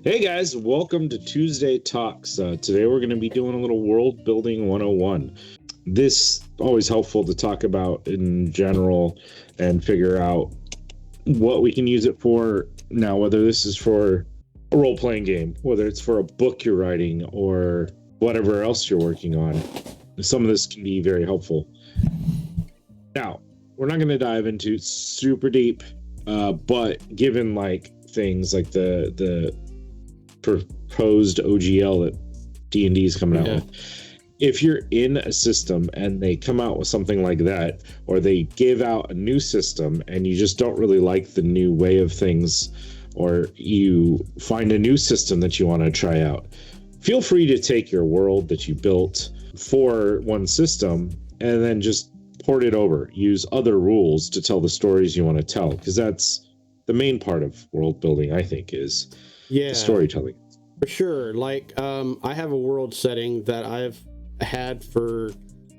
Hey guys, welcome to Tuesday Talks. Today we're going to be doing a little world building 101. This always helpful to talk about in general and figure out what we can use it for now, whether this is for a role-playing game, whether it's for a book you're writing or whatever else you're working on. Some of this can be very helpful. Now, we're not going to dive into super deep, but given like things like the proposed OGL that D&D is coming out with, if you're in a system and they come out with something like that, or they give out a new system and you just don't really like the new way of things, or you find a new system that you want to try out, feel free to take your world that you built for one system and then just port it over. Use other rules to tell the stories you want to tell, because that's the main part of world building, I think, is the storytelling. For sure. Like, I have a world setting that I've had for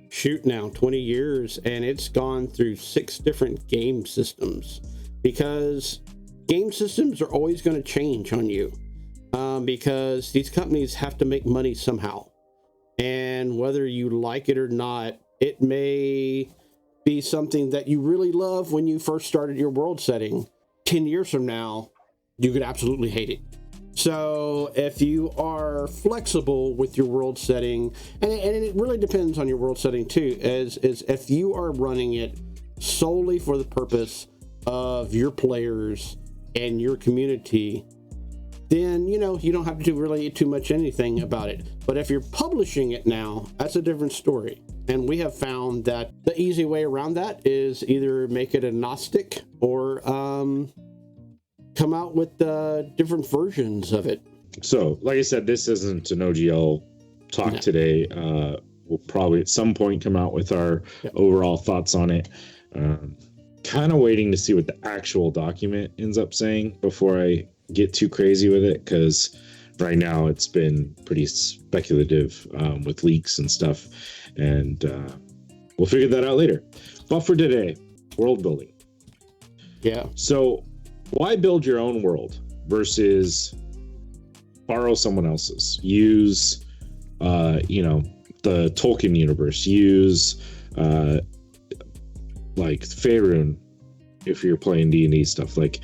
20 years, and it's gone through 6 different game systems, because game systems are always going to change on you, because these companies have to make money somehow, and whether you like it or not, it may be something that you really love when you first started your world setting. 10 years from now, you could absolutely hate it. So if you are flexible with your world setting, and it really depends on your world setting too, is if you are running it solely for the purpose of your players and your community, then, you don't have to do really too much anything about it. But if you're publishing it now, that's a different story. And we have found that the easy way around that is either make it agnostic or come out with different versions of it. So, like I said, this isn't an OGL talk today. We'll probably at some point come out with our overall thoughts on it. Kind of waiting to see what the actual document ends up saying before I get too crazy with it, because right now it's been pretty speculative with leaks and stuff, and we'll figure that out later. But for today, world building. Yeah. So why build your own world versus borrow someone else's? Use, the Tolkien universe. Use, like Faerun if you're playing D&D stuff. Like,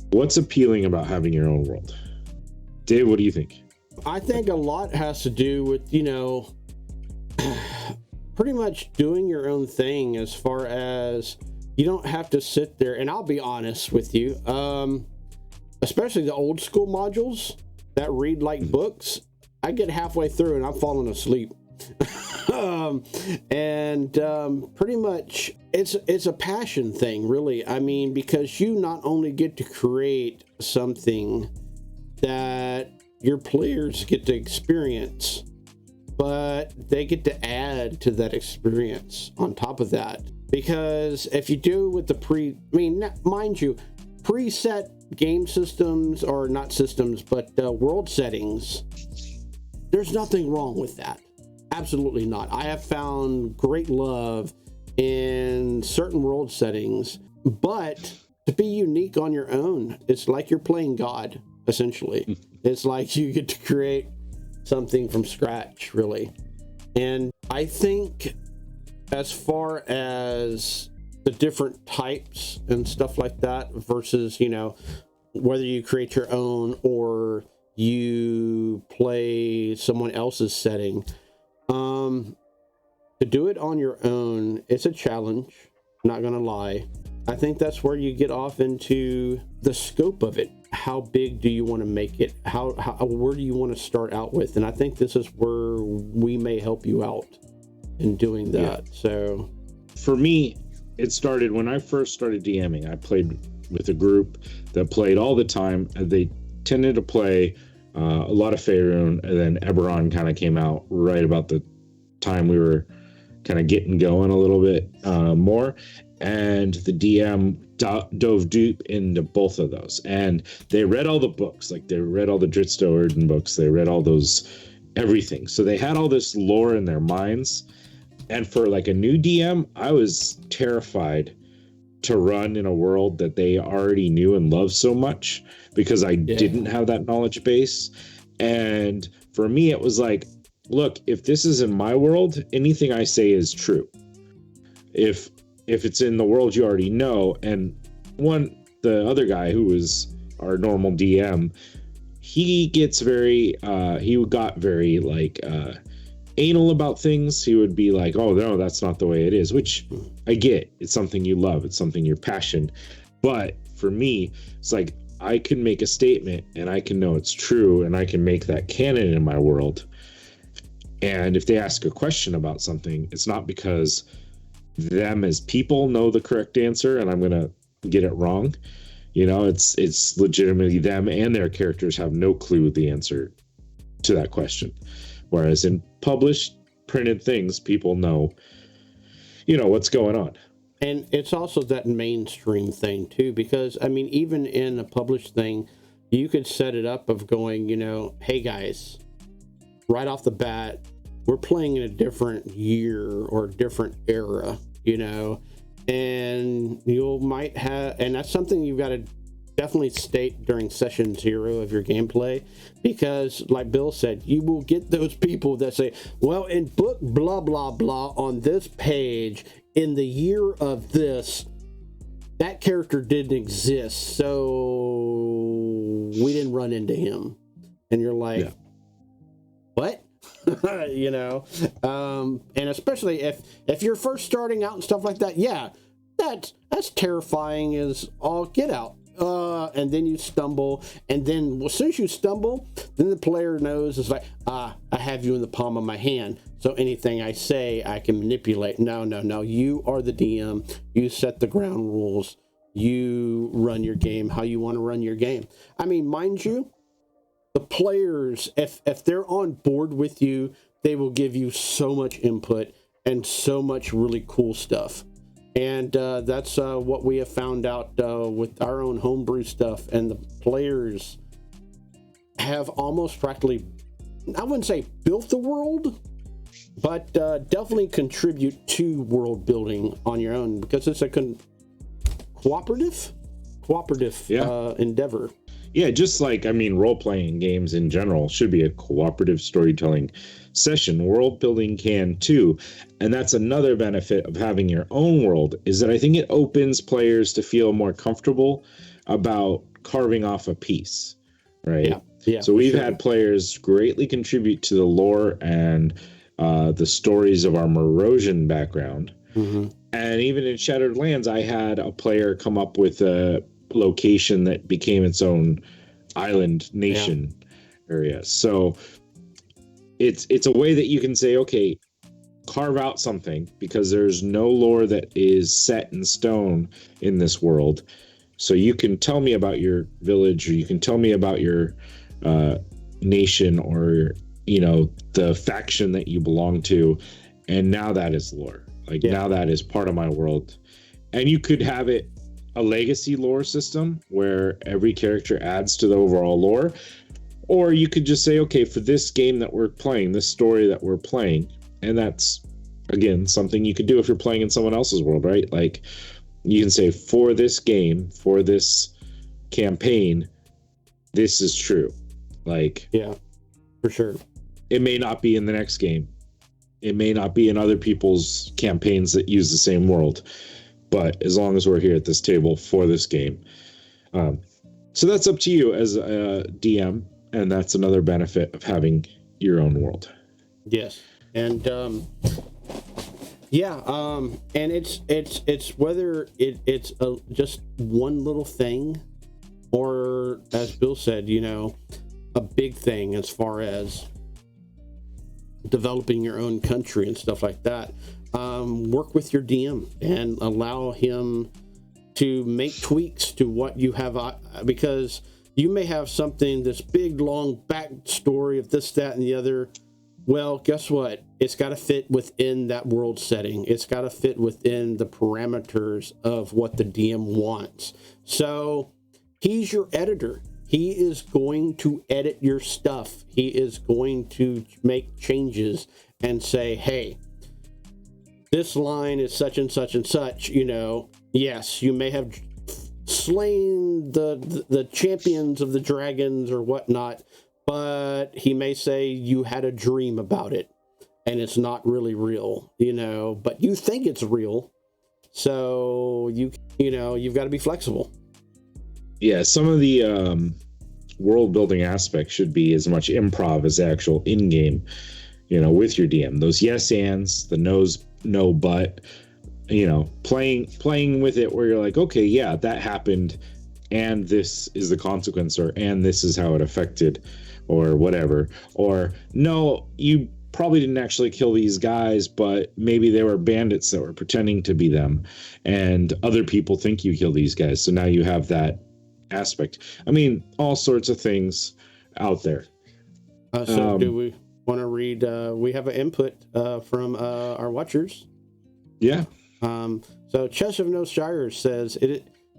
what's appealing about having your own world? Dave, what do you think? I think a lot has to do with, pretty much doing your own thing, as far as you don't have to sit there. And I'll be honest with you, especially the old school modules that read like books, I get halfway through and I'm falling asleep. Pretty much it's a passion thing, really. I mean, because you not only get to create something that your players get to experience, but they get to add to that experience on top of that. Because if you do with the mind you, preset game systems, or not systems, but world settings, there's nothing wrong with that. Absolutely not. I have found great love in certain world settings, but to be unique on your own, it's like you're playing God, essentially. It's like you get to create something from scratch, really. And I think, as far as the different types and stuff like that, versus, whether you create your own or you play someone else's setting, to do it on your own, it's a challenge, not gonna lie. I think that's where you get off into the scope of it. How big do you want to make it? Where do you want to start out with? And I think this is where we may help you out in doing that. Yeah. So for me, it started when I first started DMing. I played with a group that played all the time. They tended to play a lot of Faerun, and then Eberron kind of came out right about the time we were kind of getting going a little bit more. And the DM dove deep into both of those, and they read all the books. Like, they read all the Dritsto Erden books, they read all those everything, so they had all this lore in their minds. And for like a new DM, I was terrified to run in a world that they already knew and loved so much, because I didn't have that knowledge base. And for me, it was like, look, if this is in my world, anything I say is true. If it's in the world you already know. And the other guy who was our normal DM, he got very like anal about things. He would be like, oh no, that's not the way it is, which I get. It's something you love, it's something you're passionate. But for me, it's like, I can make a statement and I can know it's true, and I can make that canon in my world. And if they ask a question about something, it's not because them as people know the correct answer and I'm gonna get it wrong. It's legitimately them and their characters have no clue the answer to that question. Whereas in published printed things, people know what's going on. And it's also that mainstream thing too, because I mean, even in a published thing, you could set it up of going, hey guys, right off the bat, we're playing in a different year or a different era, and and that's something you've got to definitely state during session 0 of your gameplay, because like Bill said, you will get those people that say, well, in book blah blah blah on this page in the year of this, that character didn't exist, so we didn't run into him. And you're like, what? And especially if you're first starting out and stuff like that, that's terrifying as all get out. And then you stumble, and then as soon as you stumble, then the player knows, it's like, I have you in the palm of my hand, so anything I say I can manipulate. No, you are the DM. You set the ground rules. You run your game how you want to run your game. I mean, mind you, the players, if they're on board with you, they will give you so much input and so much really cool stuff. And that's what we have found out with our own homebrew stuff. And the players have almost practically, I wouldn't say built the world, but definitely contribute to world building on your own, because it's a cooperative endeavor. Yeah, just like, I mean, role-playing games in general should be a cooperative storytelling session. World building can too. And that's another benefit of having your own world, is that I think it opens players to feel more comfortable about carving off a piece, right? Yeah. So we've had players greatly contribute to the lore and the stories of our Morosian background. Mm-hmm. And even in Shattered Lands, I had a player come up with a location that became its own island nation area. So it's a way that you can say, okay, carve out something, because there's no lore that is set in stone in this world. So you can tell me about your village, or you can tell me about your nation, or the faction that you belong to, and now that is lore. Now that is part of my world. And you could have it a legacy lore system where every character adds to the overall lore, or you could just say, okay, for this game that we're playing, this story that we're playing, and that's, again, something you could do if you're playing in someone else's world, right? Like, you can say, for this game, for this campaign, this is true. Like, yeah, for sure. It may not be in the next game. It may not be in other people's campaigns that use the same world. But as long as we're here at this table for this game. So that's up to you as a DM, and that's another benefit of having your own world. Yes. And and it's whether it's just one little thing, or as Bill said, a big thing as far as developing your own country and stuff like that. Work with your DM and allow him to make tweaks to what you have, because you may have something, this big long backstory of this, that, and the other. Well, guess what? It's got to fit within that world setting. It's got to fit within the parameters of what the DM wants. So he's your editor. He is going to edit your stuff. He is going to make changes and say, hey, this line is such and such and such, you Yes, you may have slain the champions of the dragons or whatnot, but he may say you had a dream about it and it's not really real, but you think it's real. So you've got to be flexible. Yeah, some of the world building aspects should be as much improv as actual in-game, with your DM. Those yes ands, the no's, no but, playing with it where you're like, okay, yeah, that happened and this is the consequence, and this is how it affected, or whatever. Or no, you probably didn't actually kill these guys, but maybe they were bandits that were pretending to be them, and other people think you killed these guys. So now you have that aspect. I mean, all sorts of things out there. So do we want to read? We have an input from our watchers. Yeah. So Chess of No Shires says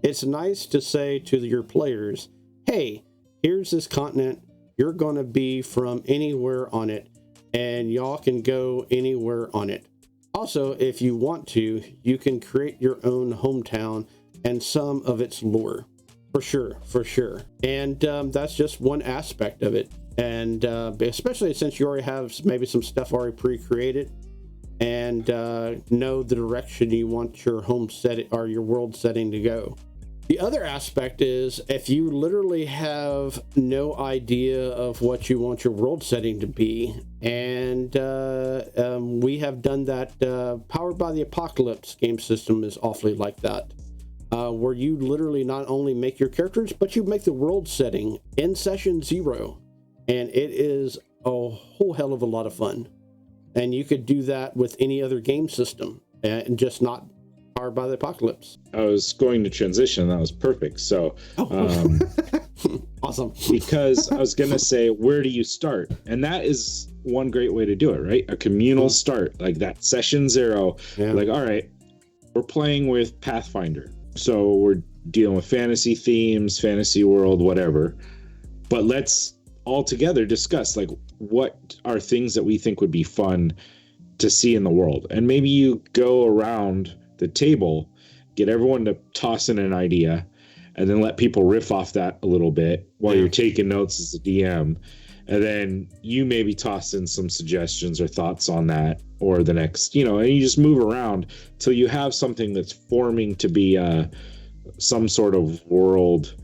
it's nice to say to your players, hey, here's this continent. You're going to be from anywhere on it, and y'all can go anywhere on it. Also, if you want to, you can create your own hometown and some of its lore. For sure. And that's just one aspect of it. And especially since you already have maybe some stuff already pre-created and know the direction you want your home setting or your world setting to go. The other aspect is if you literally have no idea of what you want your world setting to be, and we have done that. Powered by the Apocalypse game system is awfully like that. Where you literally not only make your characters, but you make the world setting in session 0. And it is a whole hell of a lot of fun. And you could do that with any other game system and just not Powered by the Apocalypse. I was going to transition. That was perfect. So, awesome. Because I was going to say, where do you start? And that is one great way to do it, right? A communal start, like that session 0. Yeah. Like, all right, we're playing with Pathfinder. So we're dealing with fantasy themes, fantasy world, whatever. But let's all together discuss, like, what are things that we think would be fun to see in the world. And maybe you go around the table, get everyone to toss in an idea, and then let people riff off that a little bit while you're taking notes as a DM. And then you maybe toss in some suggestions or thoughts on that or the next, and you just move around till you have something that's forming to be some sort of world,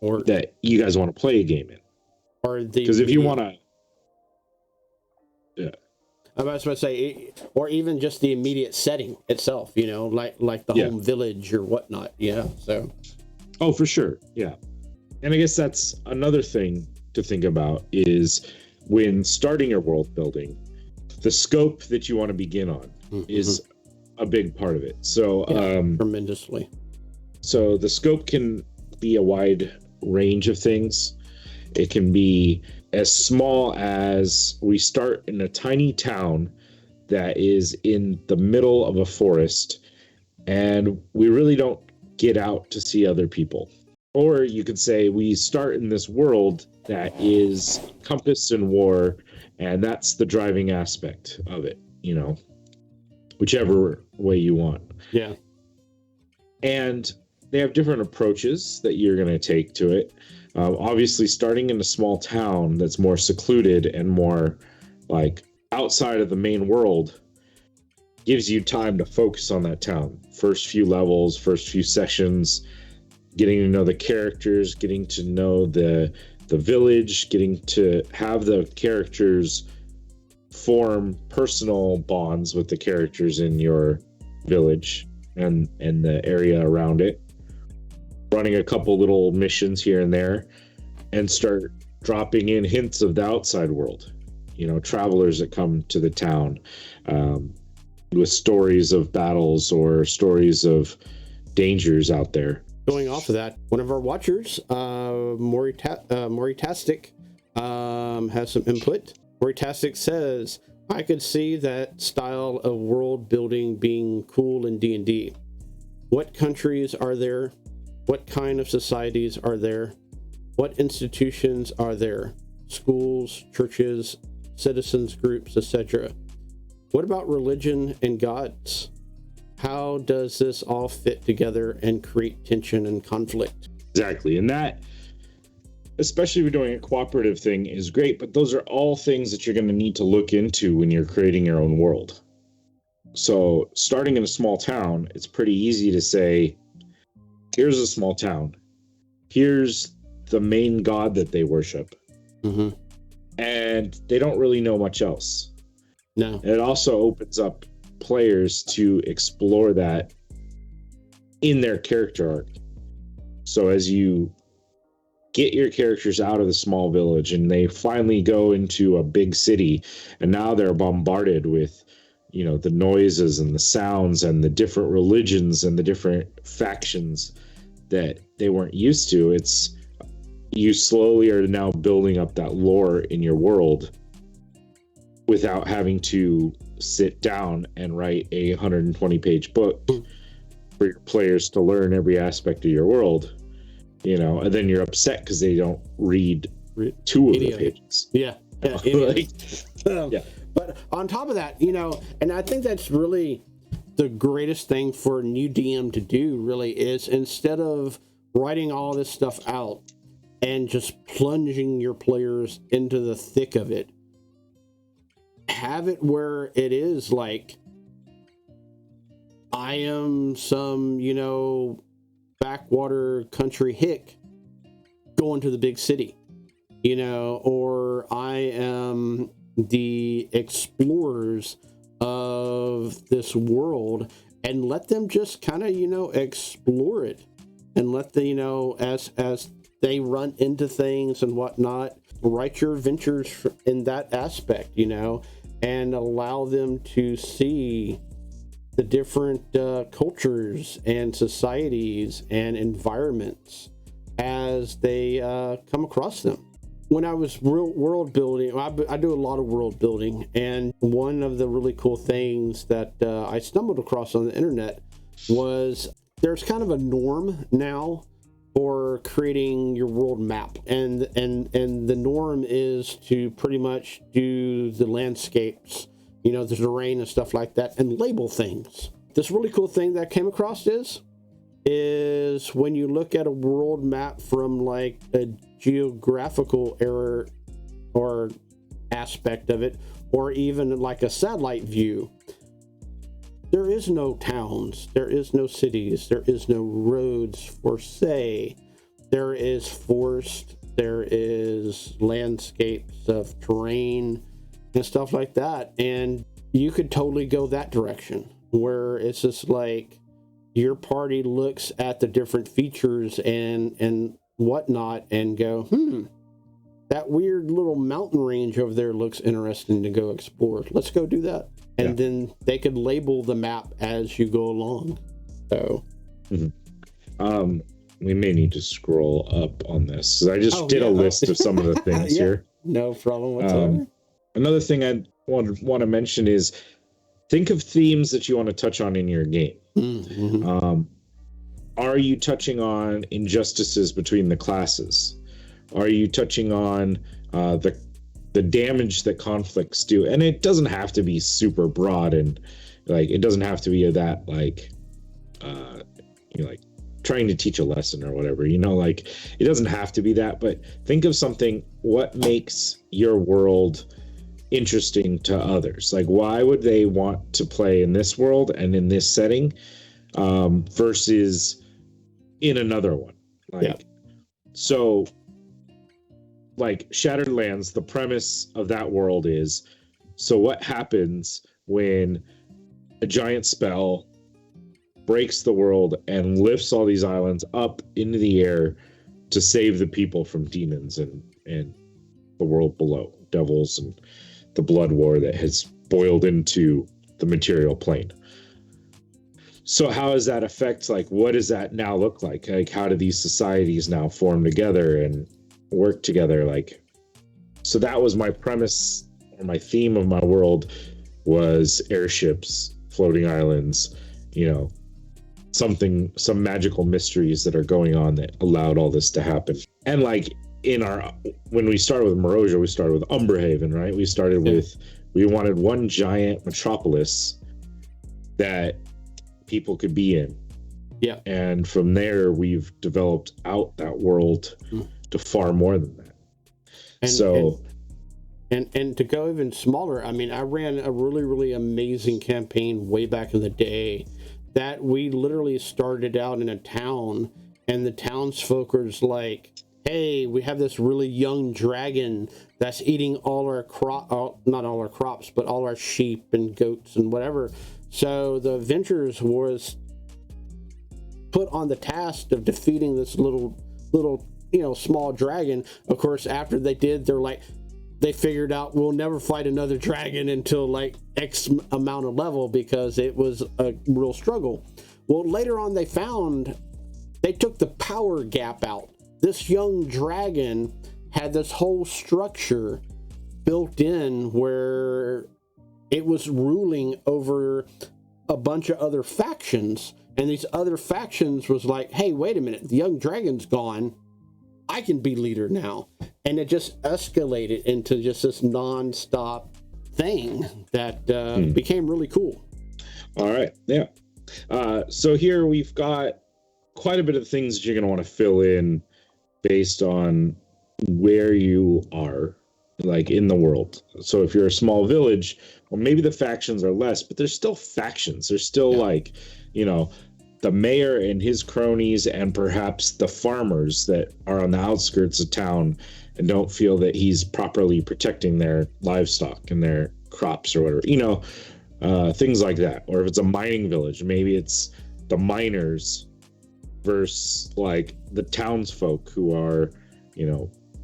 or that you guys want to play a game in. Or because if you want to, yeah. I was about to say, or even just the immediate setting itself, like the home village or whatnot. Yeah. So. Oh, for sure. Yeah. And I guess that's another thing to think about is when starting your world building, the scope that you want to begin on is a big part of it. So, tremendously. So the scope can be a wide range of things. It can be as small as we start in a tiny town that is in the middle of a forest, and we really don't get out to see other people. Or you could say we start in this world that is compassed in war, and that's the driving aspect of it, whichever way you want. Yeah. And they have different approaches that you're going to take to it. Obviously, starting in a small town that's more secluded and more like outside of the main world gives you time to focus on that town. First few levels, first few sessions, getting to know the characters, getting to know the village, getting to have the characters form personal bonds with the characters in your village and the area around it. Running a couple little missions here and there, and start dropping in hints of the outside world, travelers that come to the town with stories of battles or stories of dangers out there. Going off of that, one of our watchers, Moritastic, has some input. Moritastic says, I could see that style of world building being cool in D&D. What countries are there? What kind of societies are there? What institutions are there? Schools, churches, citizens groups, etc. What about religion and gods? how does this all fit together and create tension and conflict? Exactly. And that, especially if you're doing a cooperative thing, is great, but those are all things that you're going to need to look into when you're creating your own world. So starting in a small town, it's pretty easy to say, here's a small town. Here's the main god that they worship. Mm-hmm. And they don't really know much else. No. And it also opens up players to explore that in their character arc. So as you get your characters out of the small village and they finally go into a big city, and now they're bombarded with, you know, the noises and the sounds and the different religions and the different factions that they weren't used to, it's, you slowly are now building up that lore in your world without having to sit down and write a 120-page book for your players to learn every aspect of your world, you know, and then you're upset because they don't read two of the pages. Yeah. Yeah. But on top of that, you know, and I think that's really the greatest thing for a new DM to do, really, is instead of writing all this stuff out and just plunging your players into the thick of it, have it where it is like, I am some, you know, backwater country hick going to the big city, you know, or I am the explorers of this world, and let them just kind of, you know, explore it, and let the, you know, as they run into things and whatnot, write your adventures in that aspect, you know, and allow them to see the different cultures and societies and environments as they come across them. When I was world building, I do a lot of world building, and one of the really cool things that I stumbled across on the internet was there's kind of a norm now for creating your world map, and the norm is to pretty much do the landscapes, you know, the terrain and stuff like that, and label things. This really cool thing that I came across is when you look at a world map from like a geographical error or aspect of it, or even like a satellite view, there is no towns, there is no cities, there is no roads for say. There is forest, there is landscapes of terrain and stuff like that, and you could totally go that direction where it's just like your party looks at the different features and whatnot and go, that weird little mountain range over there looks interesting to go explore. Let's go do that. And then they could label the map as you go along. So, we may need to scroll up on this. I just did a list of some of the things here. No problem whatsoever. Another thing I want to mention is think of themes that you want to touch on in your game. Mm-hmm. Are you touching on injustices between the classes? Are you touching on the damage that conflicts do? And it doesn't have to be super broad, and like it doesn't have to be that like you know, like trying to teach a lesson or whatever, you know, like it doesn't have to be that, but think of something, what makes your world interesting to others? Like, why would they want to play in this world and in this setting versus in another one? Like, so like Shattered Lands, the premise of that world is, so what happens when a giant spell breaks the world and lifts all these islands up into the air to save the people from demons and the world below, devils, and the blood war that has boiled into the material plane? So how does that affect, like, what does that now look like? Like, how do these societies now form together and work together? Like, so that was my premise, or my theme of my world was airships, floating islands, you know, some magical mysteries that are going on that allowed all this to happen. And like when we started with Morosia, we started with Umberhaven, right? We started with, we wanted one giant metropolis that people could be in. Yeah. And from there, we've developed out that world to far more than that. And to go even smaller, I mean, I ran a really, really amazing campaign way back in the day that we literally started out in a town, and the townsfolk was like, hey, we have this really young dragon that's eating all our not all our crops, but all our sheep and goats and whatever. So the adventurers was put on the task of defeating this little, small dragon. Of course, after they did, they figured out we'll never fight another dragon until like X amount of level, because it was a real struggle. Well, later on, they took the power gap out. This young dragon had this whole structure built in where it was ruling over a bunch of other factions. And these other factions was like, hey, wait a minute, the young dragon's gone. I can be leader now. And it just escalated into just this non-stop thing that became really cool. All right. Yeah. So here we've got quite a bit of things that you're going to want to fill in based on where you are, like in the world. So if you're a small village, well, maybe the factions are less, but there's still factions. There's still the mayor and his cronies, and perhaps the farmers that are on the outskirts of town and don't feel that he's properly protecting their livestock and their crops or whatever, things like that. Or if it's a mining village, maybe it's the miners versus like the townsfolk who are,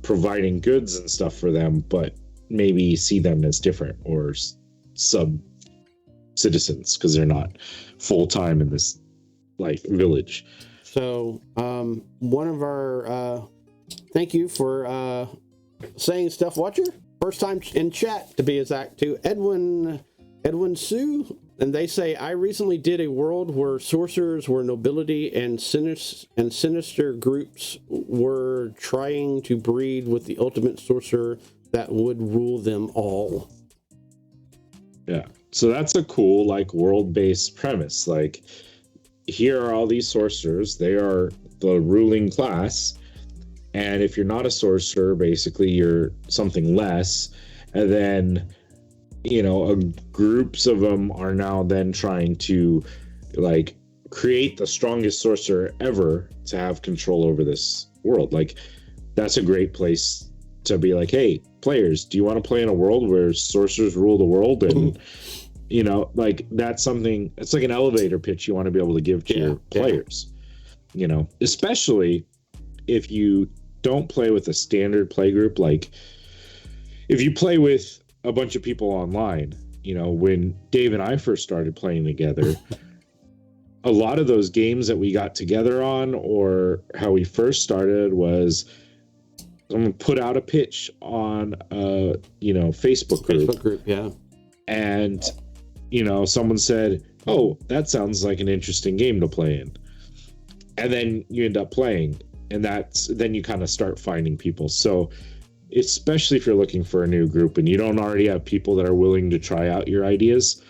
providing goods and stuff for them, but maybe see them as different or sub citizens because they're not full time in this village. So one of our thank you for saying stuff, Watcher. First time in chat, to be exact, to Edwin Sue. And they say, I recently did a world where sorcerers were nobility and sinister groups were trying to breed with the ultimate sorcerer that would rule them all. Yeah. So that's a cool, world-based premise. Here are all these sorcerers. They are the ruling class. And if you're not a sorcerer, basically you're something less. And then, groups of them are now then trying to create the strongest sorcerer ever to have control over this world. That's a great place to be like, hey, players, do you want to play in a world where sorcerers rule the world? And that's something, it's like an elevator pitch you want to be able to give to your players, especially if you don't play with a standard play group. If you play with a bunch of people online, when Dave and I first started playing together, a lot of those games that we got together on, or how we first started, was I'm going to put out a pitch on a, Facebook group. Yeah. And, someone said, oh, that sounds like an interesting game to play in. And then you end up playing, and then you kind of start finding people. So especially if you're looking for a new group and you don't already have people that are willing to try out your ideas,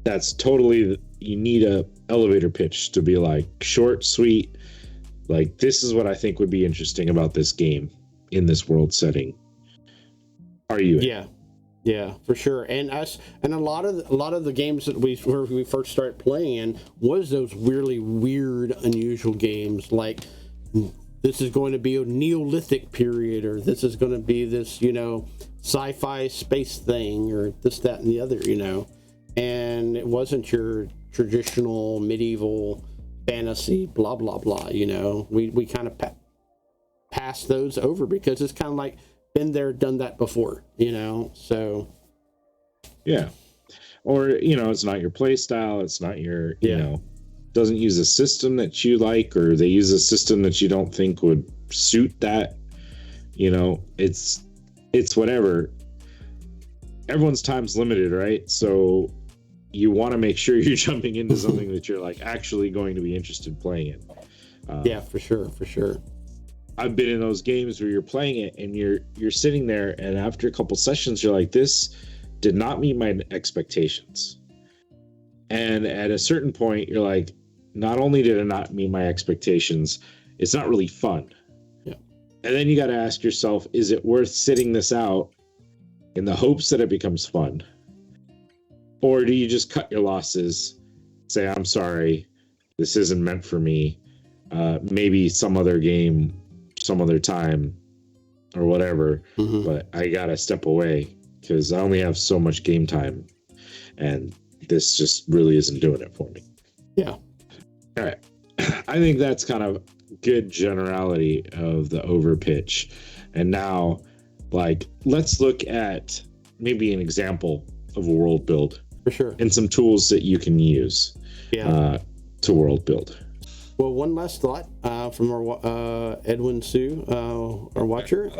that's totally, you need a elevator pitch to be short, sweet, this is what I think would be interesting about this game in this world setting. Are you in? Yeah, for sure. And a lot of the games that we first started playing in was those really weird, unusual games, this is going to be a Neolithic period, or this is going to be this, sci-fi space thing, or this, that, and the other, and it wasn't your traditional medieval fantasy, blah, blah, blah, we kind of passed those over because it's kind of been there, done that before, so. Yeah. Or, it's not your play style. It's not your, doesn't use a system that you like, or they use a system that you don't think would suit that. It's whatever. Everyone's time's limited, right? So you want to make sure you're jumping into something that you're actually going to be interested in playing in. Yeah, for sure. I've been in those games where you're playing it and you're sitting there, and after a couple sessions you're like, this did not meet my expectations. And at a certain point, you're like, not only did it not meet my expectations, it's not really fun. Yeah. And then you got to ask yourself, is it worth sitting this out in the hopes that it becomes fun? Or do you just cut your losses, say, I'm sorry, this isn't meant for me. Maybe some other game, some other time, or whatever. Mm-hmm. But I got to step away because I only have so much game time. And this just really isn't doing it for me. Yeah. All right. I think that's kind of good generality of the overpitch. And now, like, let's look at maybe an example of a world build. For sure. And some tools that you can use to world build. Well, one last thought from our Edwin Sue, our watcher.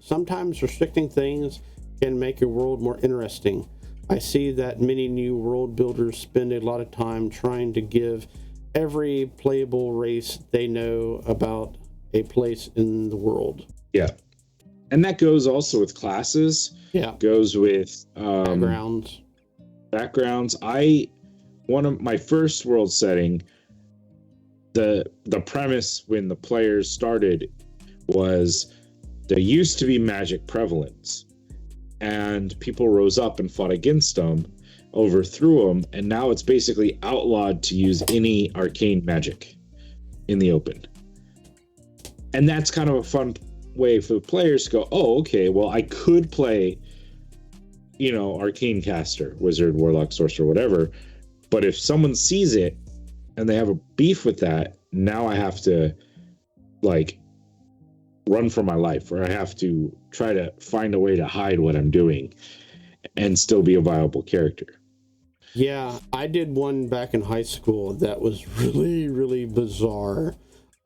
Sometimes restricting things can make your world more interesting. I see that many new world builders spend a lot of time trying to give every playable race they know about a place in the world. Yeah. And that goes also with classes. Yeah. Goes with backgrounds. One of my first world setting, the premise when the players started was there used to be magic prevalence. And people rose up and fought against them, overthrew them, and now it's basically outlawed to use any arcane magic in the open. And that's kind of a fun way for the players to go, oh, okay, well, I could play, arcane caster, wizard, warlock, sorcerer, whatever, but if someone sees it and they have a beef with that, now I have to, run for my life, or I have to try to find a way to hide what I'm doing and still be a viable character. Yeah, I did one back in high school that was really, really bizarre,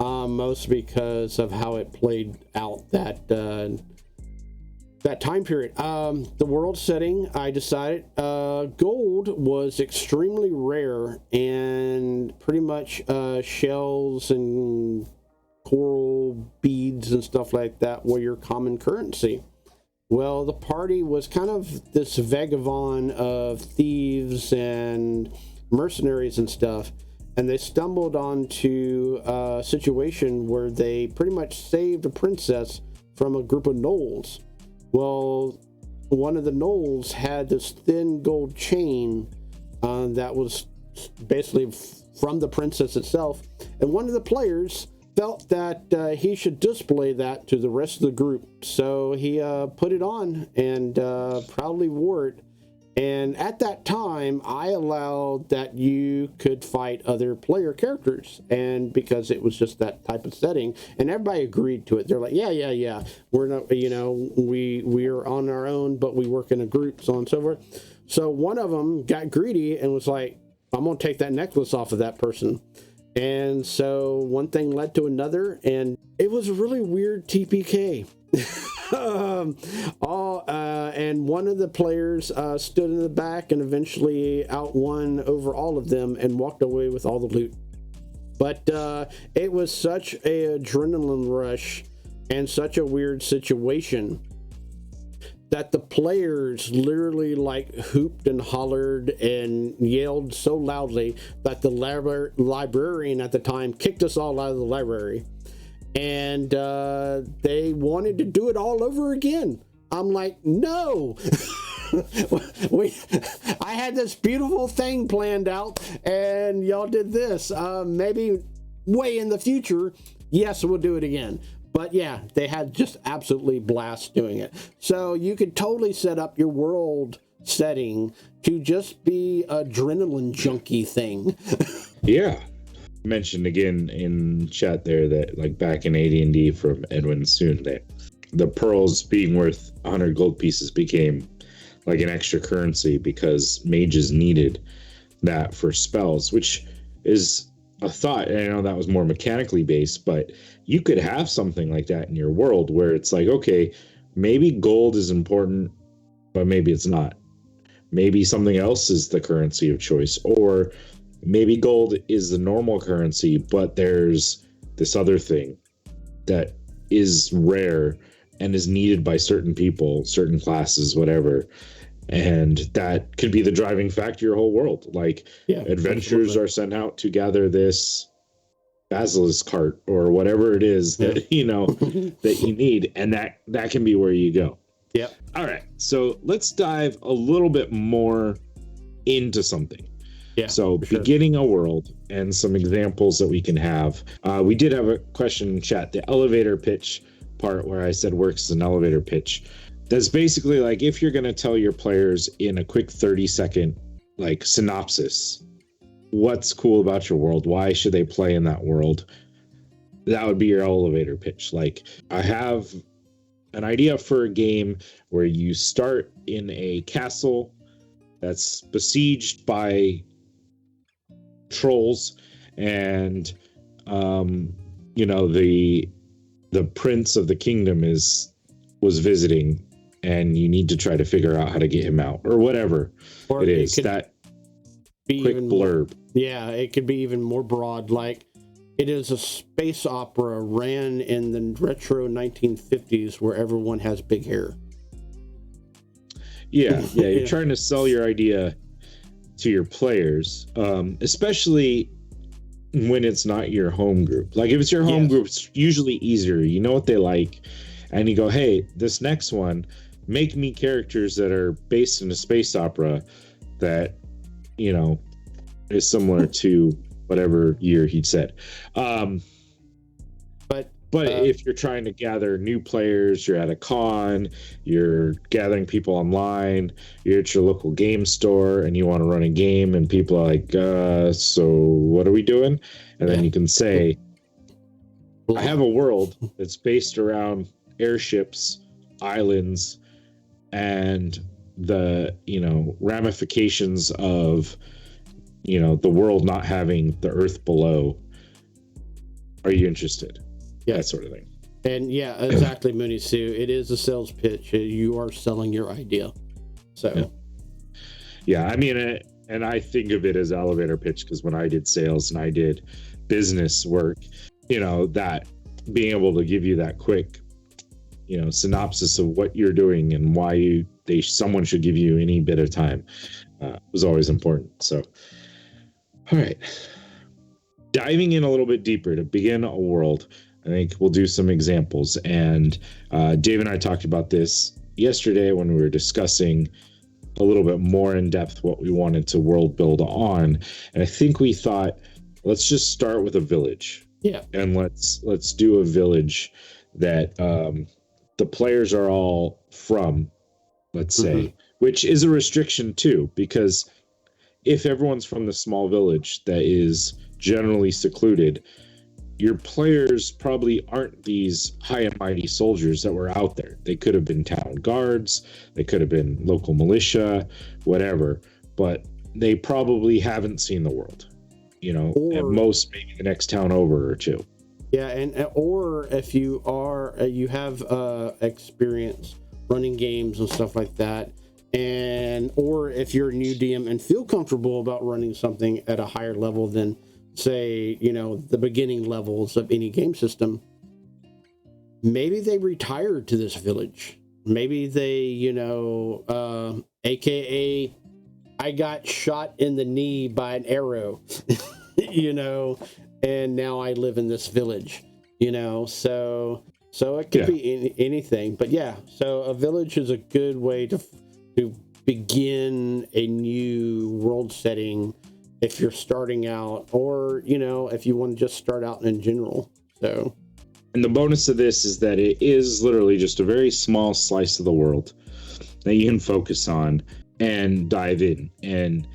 most because of how it played out that time period. The world setting, I decided gold was extremely rare, and pretty much shells and coral beads and stuff like that were your common currency. Well, the party was kind of this vagabond of thieves and mercenaries and stuff, and they stumbled onto a situation where they pretty much saved a princess from a group of gnolls. Well, one of the gnolls had this thin gold chain that was basically from the princess itself, and one of the players felt that he should display that to the rest of the group. So he put it on and proudly wore it. And at that time, I allowed that you could fight other player characters. And because it was just that type of setting, and everybody agreed to it. They're like, yeah. We're not, we are on our own, but we work in a group, so on and so forth. So one of them got greedy and was like, I'm going to take that necklace off of that person. And so one thing led to another, and it was a really weird TPK. And one of the players stood in the back and eventually outwon over all of them and walked away with all the loot. But it was such an adrenaline rush and such a weird situation that the players literally hooped and hollered and yelled so loudly that the librarian at the time kicked us all out of the library. And they wanted to do it all over again. I'm like, no. I had this beautiful thing planned out and y'all did this. Maybe way in the future, yes, we'll do it again. But yeah, they had just absolutely blast doing it. So you could totally set up your world setting to just be adrenaline junkie thing. Yeah. Mentioned again in chat there that back in AD&D from Edwin Soon, that the pearls being worth 100 gold pieces became an extra currency because mages needed that for spells, which is a thought. And I know that was more mechanically based, but you could have something like that in your world where it's okay, maybe gold is important, but maybe it's not. Maybe something else is the currency of choice, or maybe gold is the normal currency, but there's this other thing that is rare and is needed by certain people, certain classes, whatever. And that could be the driving factor of your whole world. Like adventurers are sent out to gather this basilisk cart or whatever it is that that you need, and that can be where you go. Yep. All right, so let's dive a little bit more into something. So beginning a world and some examples that we can have. We did have a question in chat, the elevator pitch part where I said works as an elevator pitch. That's basically like if you're going to tell your players in a quick 30-second like synopsis what's cool about your world, why should they play in that world, that would be your elevator pitch. Like, I have an idea for a game where you start in a castle that's besieged by trolls, and the prince of the kingdom was visiting, and you need to try to figure out how to get him out, or whatever it is. That quick blurb. It could be even more broad. Like, it is a space opera ran in the retro 1950s where everyone has big hair. You're trying to sell your idea to your players, especially when it's not your home group. Like, if it's your home group, it's usually easier. You know what they like, and you go, hey, this next one, make me characters that are based in a space opera that, is similar to whatever year he'd said. But if you're trying to gather new players, you're at a con, you're gathering people online, you're at your local game store and you want to run a game, and people are like, so what are we doing? And then you can say, I have a world that's based around airships, islands, and the, ramifications of, the world not having the earth below. Are you interested? That sort of thing. And exactly, Mooney Sue. It is a sales pitch. You are selling your idea. So, I mean, and I think of it as elevator pitch because when I did sales and I did business work, that being able to give you that quick, synopsis of what you're doing and why someone should give you any bit of time was always important. So, all right, diving in a little bit deeper to begin a world. I think we'll do some examples. And Dave and I talked about this yesterday when we were discussing a little bit more in depth what we wanted to world build on. And I think we thought, let's just start with a village. Yeah. And let's do a village that the players are all from, let's say, which is a restriction too, because if everyone's from the small village that is generally secluded, your players probably aren't these high and mighty soldiers that were out there. They could have been town guards, they could have been local militia, whatever, but they probably haven't seen the world, at most maybe the next town over or two. Yeah, or if you are, you have experience running games and stuff like that, or if you're a new DM and feel comfortable about running something at a higher level than, say, the beginning levels of any game system, maybe they retired to this village. Maybe they, AKA, I got shot in the knee by an arrow, and now I live in this village, so it could be anything. But so a village is a good way to begin a new world setting if you're starting out, or, if you want to just start out in general. So, and the bonus of this is that it is literally just a very small slice of the world that you can focus on and dive in. And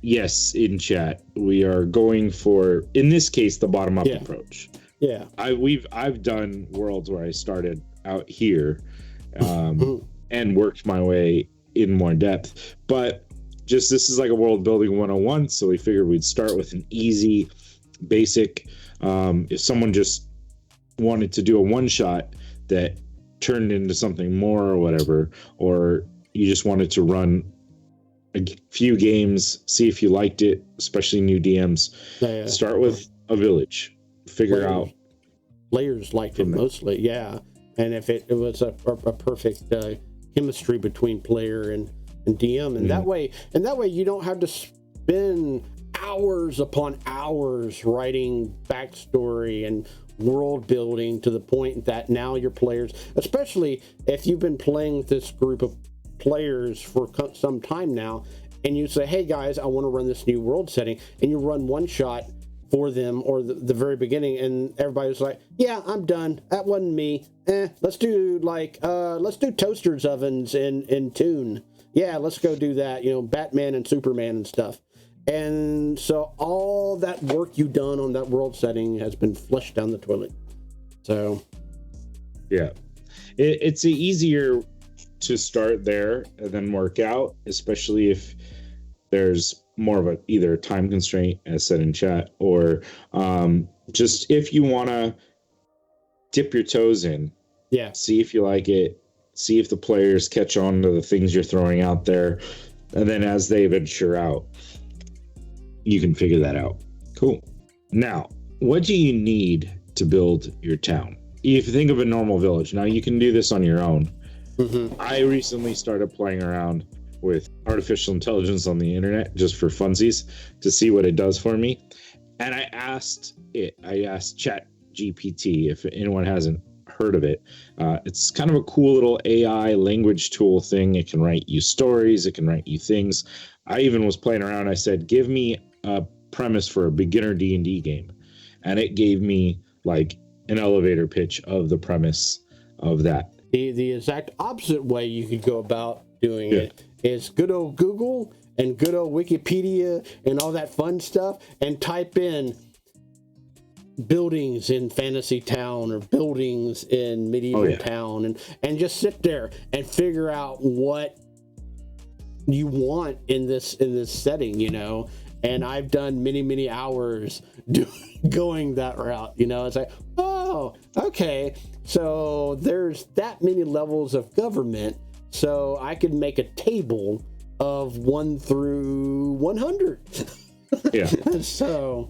yes, in chat, we are going for, in this case, the bottom-up approach. Yeah, I've done worlds where I started out here and worked my way in more depth, but this is like a world building 101, so we figured we'd start with an easy, basic. If someone just wanted to do a one shot that turned into something more or whatever, or you just wanted to run a few games, see if you liked it, especially new DMs, start with a village, figure out. Players liked it mostly, and if it was a perfect chemistry between player and and DM, and that way you don't have to spend hours upon hours writing backstory and world building to the point that now your players, especially if you've been playing with this group of players for some time now, and you say, hey guys, I want to run this new world setting, and you run one shot for them or the very beginning, and everybody's like, yeah, I'm done, that wasn't me, let's do toasters ovens in Tune, yeah, let's go do that, Batman and Superman and stuff. And so all that work you've done on that world setting has been flushed down the toilet. So yeah, it's easier to start there and then work out, especially if there's more of either a time constraint, as said in chat, or just if you want to dip your toes in, see if you like it, see if the players catch on to the things you're throwing out there, and then as they venture out, you can figure that out. Cool. Now, what do you need to build your town? If you think of a normal village, now you can do this on your own. I recently started playing around with artificial intelligence on the internet just for funsies to see what it does for me. And I asked Chat GPT, if anyone hasn't heard of it. It's kind of a cool little AI language tool thing. It can write you stories. It can write you things. I even was playing around. I said, give me a premise for a beginner D&D game. And it gave me like an elevator pitch of the premise of that. The exact opposite way you could go about doing it is good old Google and good old Wikipedia and all that fun stuff, and type in buildings in fantasy town or buildings in medieval town, and just sit there and figure out what you want in this setting, and I've done many hours going that route. It's like, oh, okay, so there's that many levels of government, so I could make a table of 1 through 100. So,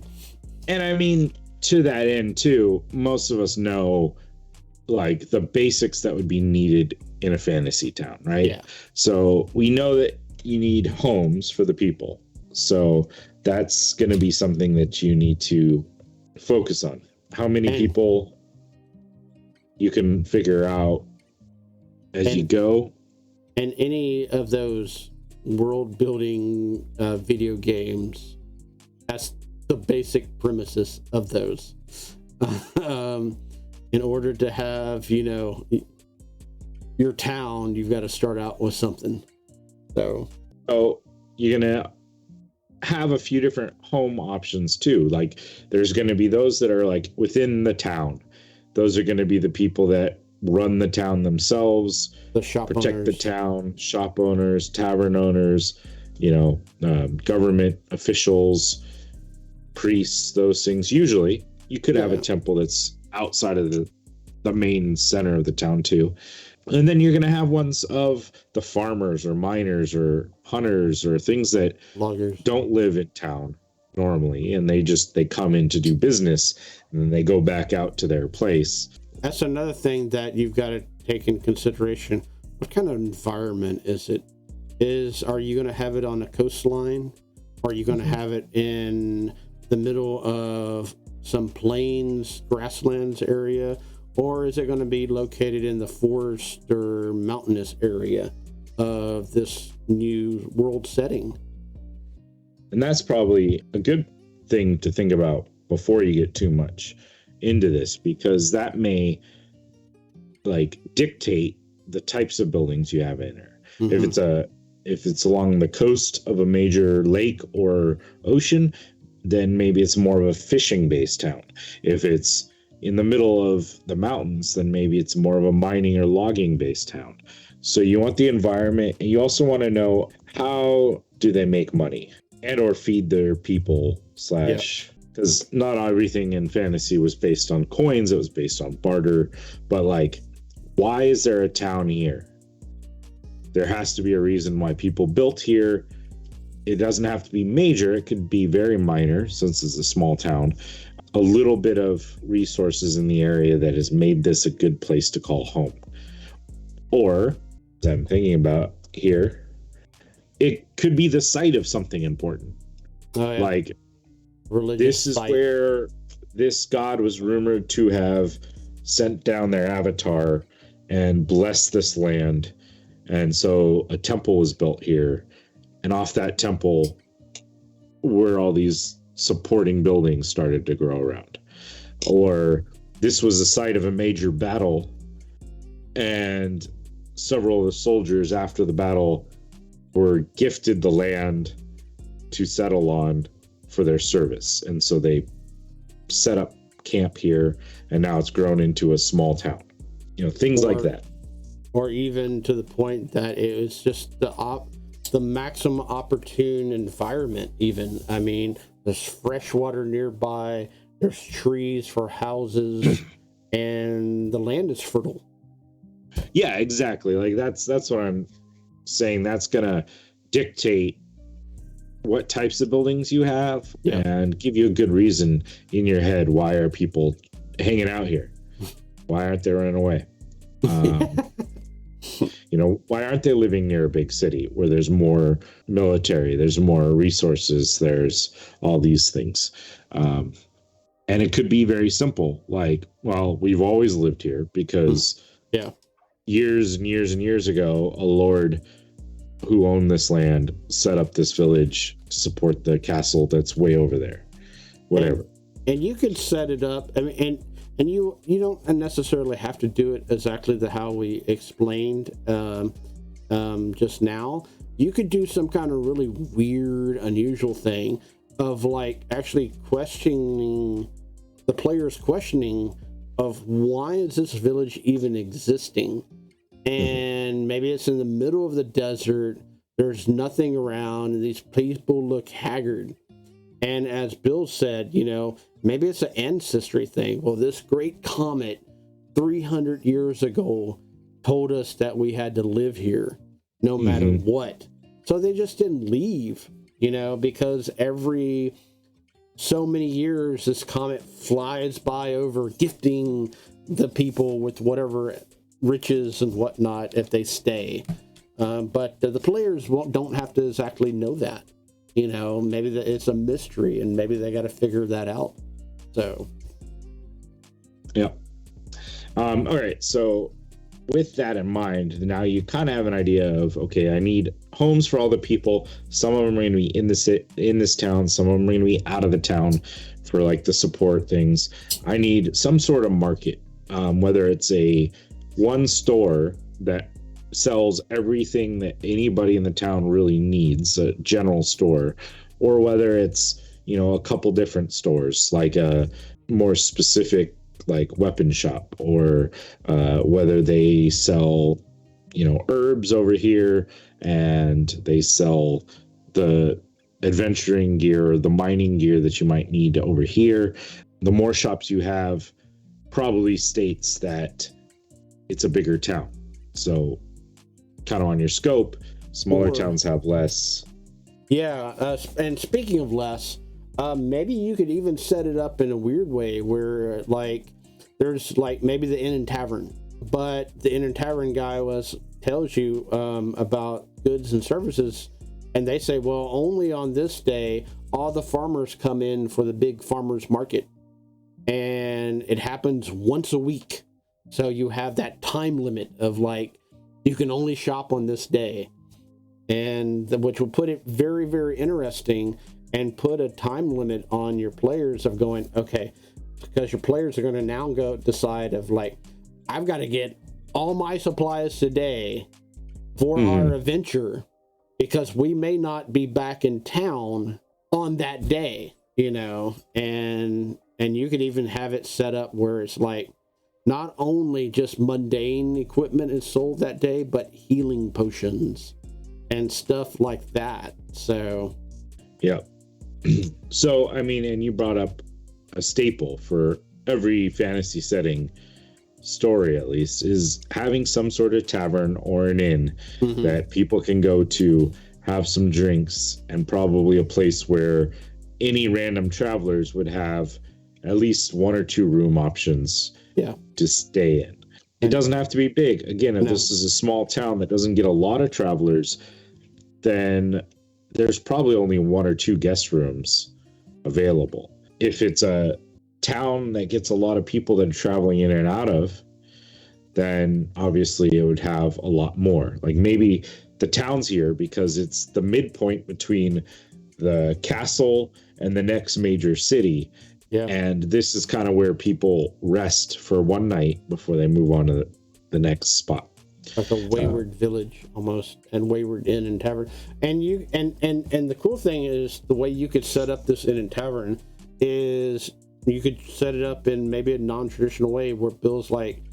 and I mean, to that end too, most of us know like the basics that would be needed in a fantasy town, right? So we know that you need homes for the people, so that's going to be something that you need to focus on. How many people you can figure out as you go. And any of those world building video games, that's the basic premises of those. In order to have, your town, you've got to start out with something. So you're going to have a few different home options too. Like there's going to be those that are like within the town. Those are going to be the people that run the town themselves, the shop protect owners. the town, shop owners, tavern owners, government officials, priests, those things. Usually you could have a temple that's outside of the main center of the town too. And then you're going to have ones of the farmers or miners or hunters or things that loggers don't live in town normally, and they come in to do business, and then they go back out to their place. That's another thing that you've got to take in consideration. What kind of environment is it? Are you going to have it on a coastline? Are you going to have it in the middle of some plains, grasslands area? Or is it going to be located in the forest or mountainous area of this new world setting? And that's probably a good thing to think about before you get too much into this, because that may dictate the types of buildings you have in there. If it's along the coast of a major lake or ocean, then maybe it's more of a fishing based town. If it's in the middle of the mountains, then maybe it's more of a mining or logging based town. So you want the environment, and you also want to know how do they make money and or feed their people because not everything in fantasy was based on coins, it was based on barter. But why is there a town here? There has to be a reason why people built here. It doesn't have to be major, it could be very minor since it's a small town. A little bit of resources in the area that has made this a good place to call home. Or, as I'm thinking about here, it could be the site of something important. Oh, yeah. Like, religious this is site. where this god was rumored to have sent down their avatar and blessed this land. And so a temple was built here. And off that temple were all these supporting buildings started to grow around. Or this was the site of a major battle, and several of the soldiers after the battle were gifted the land to settle on for their service. And so they set up camp here, and now it's grown into a small town. Things like that. Or even to the point that it was just the maximum opportune environment even. I mean, there's fresh water nearby, there's trees for houses, and the land is fertile. Yeah, exactly. Like that's what I'm saying. That's gonna dictate what types of buildings you have, and give you a good reason in your head. Why are people hanging out here? Why aren't they running away? Why aren't they living near a big city where there's more military, there's more resources, there's all these things? And it could be very simple. Like, well, we've always lived here because years and years and years ago, a lord who owned this land set up this village to support the castle that's way over there. Whatever. And you could set it up. I mean, and you don't necessarily have to do it exactly how we explained just now. You could do some kind of really weird, unusual thing of like actually questioning the players, questioning of why is this village even existing? And maybe it's in the middle of the desert. There's nothing around, and these people look haggard. And as Bill said, maybe it's an ancestry thing. Well, this great comet 300 years ago told us that we had to live here no matter what. So they just didn't leave, because every so many years this comet flies by over, gifting the people with whatever riches and whatnot if they stay. But the players don't have to exactly know that. Maybe it's a mystery, and maybe they got to figure that out. So, yeah. All right. So, with that in mind, now you kind of have an idea of, okay, I need homes for all the people. Some of them are going to be in this town. Some of them are going to be out of the town for like the support things. I need some sort of market, whether it's one store that sells everything that anybody in the town really needs, a general store, or whether it's a couple different stores, like a more specific like weapon shop, or whether they sell herbs over here and they sell the adventuring gear or the mining gear that you might need over here. The more shops you have probably states that it's a bigger town. So kind of on your scope, smaller towns have less. Yeah, and speaking of less, maybe you could even set it up in a weird way where like there's like maybe the Inn and Tavern, but the Inn and Tavern guy tells you about goods and services, and they say, well, only on this day all the farmers come in for the big farmers market, and it happens once a week. So you have that time limit of like, you can only shop on this day, and which will put it very, very interesting and put a time limit on your players of going, okay, because your players are going to now decide of like, I've got to get all my supplies today for our adventure, because we may not be back in town on that day, and you could even have it set up where it's like, not only just mundane equipment is sold that day, but healing potions and stuff like that. So, yeah. So, I mean, and you brought up a staple for every fantasy setting story, at least, is having some sort of tavern or an inn that people can go to, have some drinks, and probably a place where any random travelers would have at least one or two room options to stay in. It doesn't have to be big. Again, if this is a small town that doesn't get a lot of travelers, then there's probably only 1 or 2 guest rooms available. If it's a town that gets a lot of people that are traveling in and out of, then obviously it would have a lot more. Like maybe the town's here because it's the midpoint between the castle and the next major city. Yeah. And this is kind of where people rest for one night before they move on to the next spot. Like a Wayward Village almost, and Wayward Inn and Tavern. And you and the cool thing is the way you could set up this Inn and Tavern is you could set it up in maybe a non-traditional way where Bill's like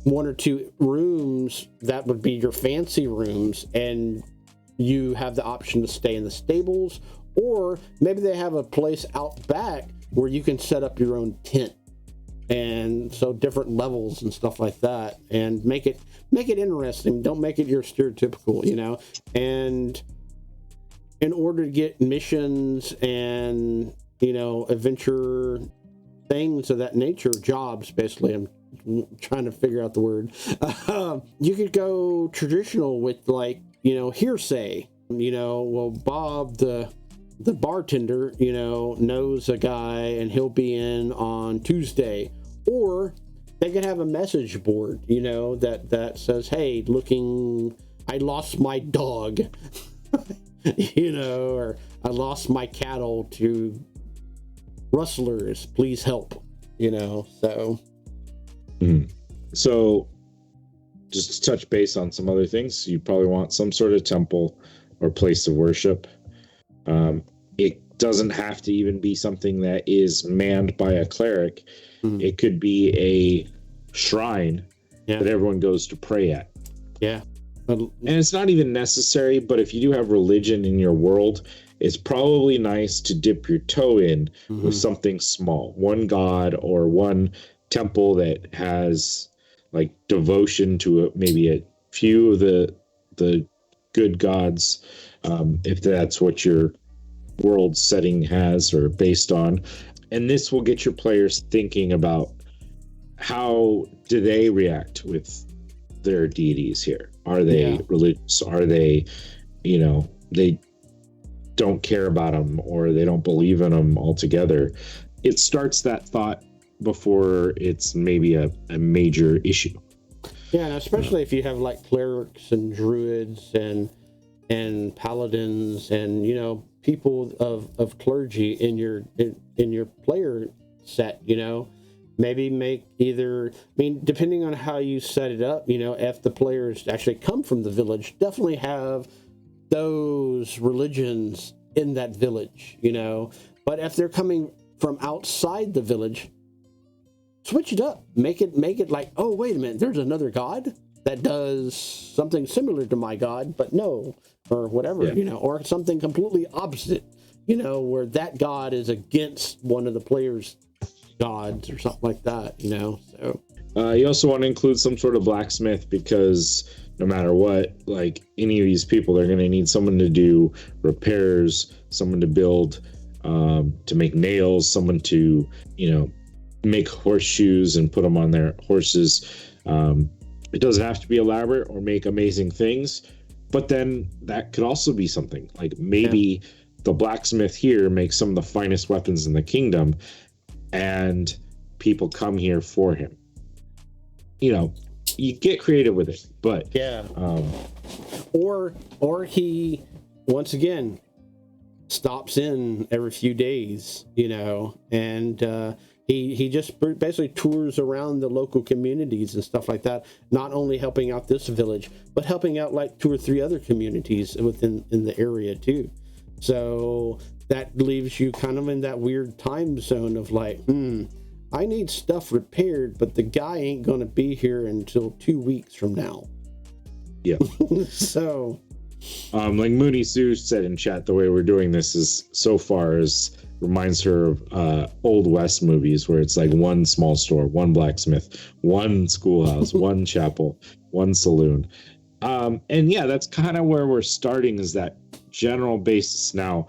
1 or 2 rooms that would be your fancy rooms, and you have the option to stay in the stables, or maybe they have a place out back where you can set up your own tent, and so different levels and stuff like that, and make it interesting. Don't make it your stereotypical, and in order to get missions and adventure things of that nature, jobs basically, I'm trying to figure out the word, you could go traditional with like hearsay, well, Bob the bartender, knows a guy and he'll be in on Tuesday. Or they could have a message board, that says, hey, I lost my dog, or I lost my cattle to rustlers, please help, so. Mm-hmm. So just to touch base on some other things, you probably want some sort of temple or place of worship. It doesn't have to even be something that is manned by a cleric. It could be a shrine that everyone goes to pray at. Yeah. And it's not even necessary, but if you do have religion in your world, it's probably nice to dip your toe in with something small. One god or one temple that has like devotion to maybe a few of the good gods, if that's what your world setting has or based on. And this will get your players thinking about how do they react with their deities here. Are they religious? Are they, they don't care about them, or they don't believe in them altogether? It starts that thought before it's maybe a major issue. Yeah, and especially if you have like clerics and druids and paladins and people of clergy in your player set, maybe make either, depending on how you set it up, if the players actually come from the village, definitely have those religions in that village, but if they're coming from outside the village, switch it up, make it like, oh, wait a minute, there's another god that does something similar to my god, but no, or whatever, or something completely opposite, where that god is against one of the players' gods or something like that, so. You also want to include some sort of blacksmith, because no matter what, like any of these people, they're going to need someone to do repairs, someone to build, to make nails, someone to, make horseshoes and put them on their horses. It doesn't have to be elaborate or make amazing things, but then that could also be something like maybe the blacksmith here makes some of the finest weapons in the kingdom, and people come here for him. You get creative with it, but or he once again stops in every few days, and he just basically tours around the local communities and stuff like that, not only helping out this village, but helping out like 2 or 3 other communities in the area too. So that leaves you kind of in that weird time zone of like, I need stuff repaired, but the guy ain't going to be here until 2 weeks from now. Yeah. So, like Mooney Sue said in chat, the way we're doing this is so far reminds her of Old West movies, where it's like one small store, one blacksmith, one schoolhouse, one chapel, one saloon. And yeah, that's kind of where we're starting, is that general basis. Now,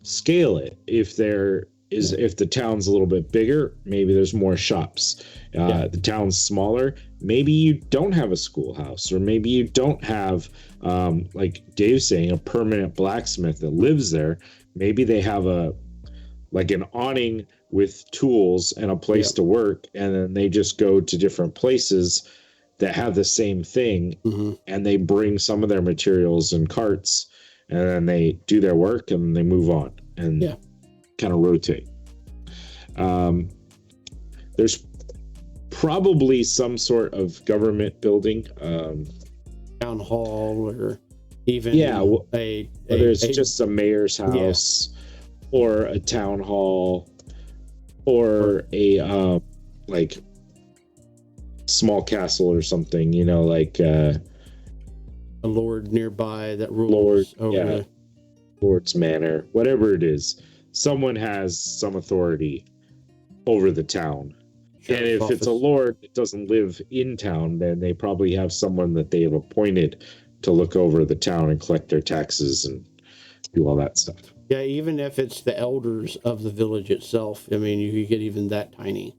scale it. If they're is if the town's a little bit bigger, maybe there's more shops. The town's smaller, maybe you don't have a schoolhouse, or maybe you don't have, like Dave's saying, a permanent blacksmith that lives there. Maybe they have an awning with tools and a place to work, and then they just go to different places that have the same thing, and they bring some of their materials in carts, and then they do their work and they move on and kind of rotate. There's probably some sort of government building, town hall, or even there's just a mayor's house, or a town hall, or a like small castle or something, like a lord nearby that rules over Lord's manor, whatever it is. Someone has some authority over the town. And if it's a lord that doesn't live in town, then they probably have someone that they have appointed to look over the town and collect their taxes and do all that stuff. Yeah, even if it's the elders of the village itself, I mean, you could get even that tiny,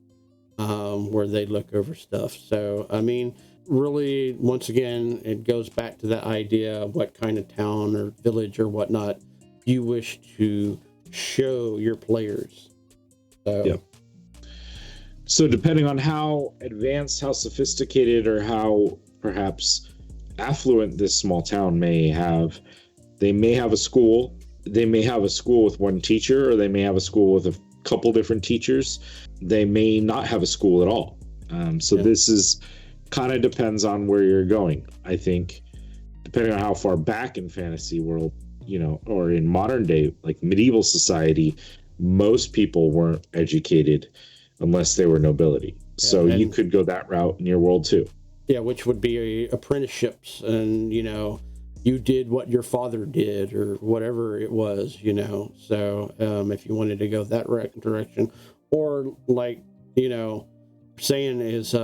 where they look over stuff. So, I mean, really, once again, it goes back to that idea of what kind of town or village or whatnot you wish to show your players. So depending on how advanced, how sophisticated, or how perhaps affluent this small town may have, they may have a school. They may have a school with one teacher, or they may have a school with a couple different teachers. They may not have a school at all. This is kind of depends on where you're going. I think depending on how far back in fantasy world, or in modern day, like medieval society, most people weren't educated unless they were nobility. So you could go that route in your world too. Yeah, which would be apprenticeships, and you did what your father did, or whatever it was, So if you wanted to go that direction, or like saying is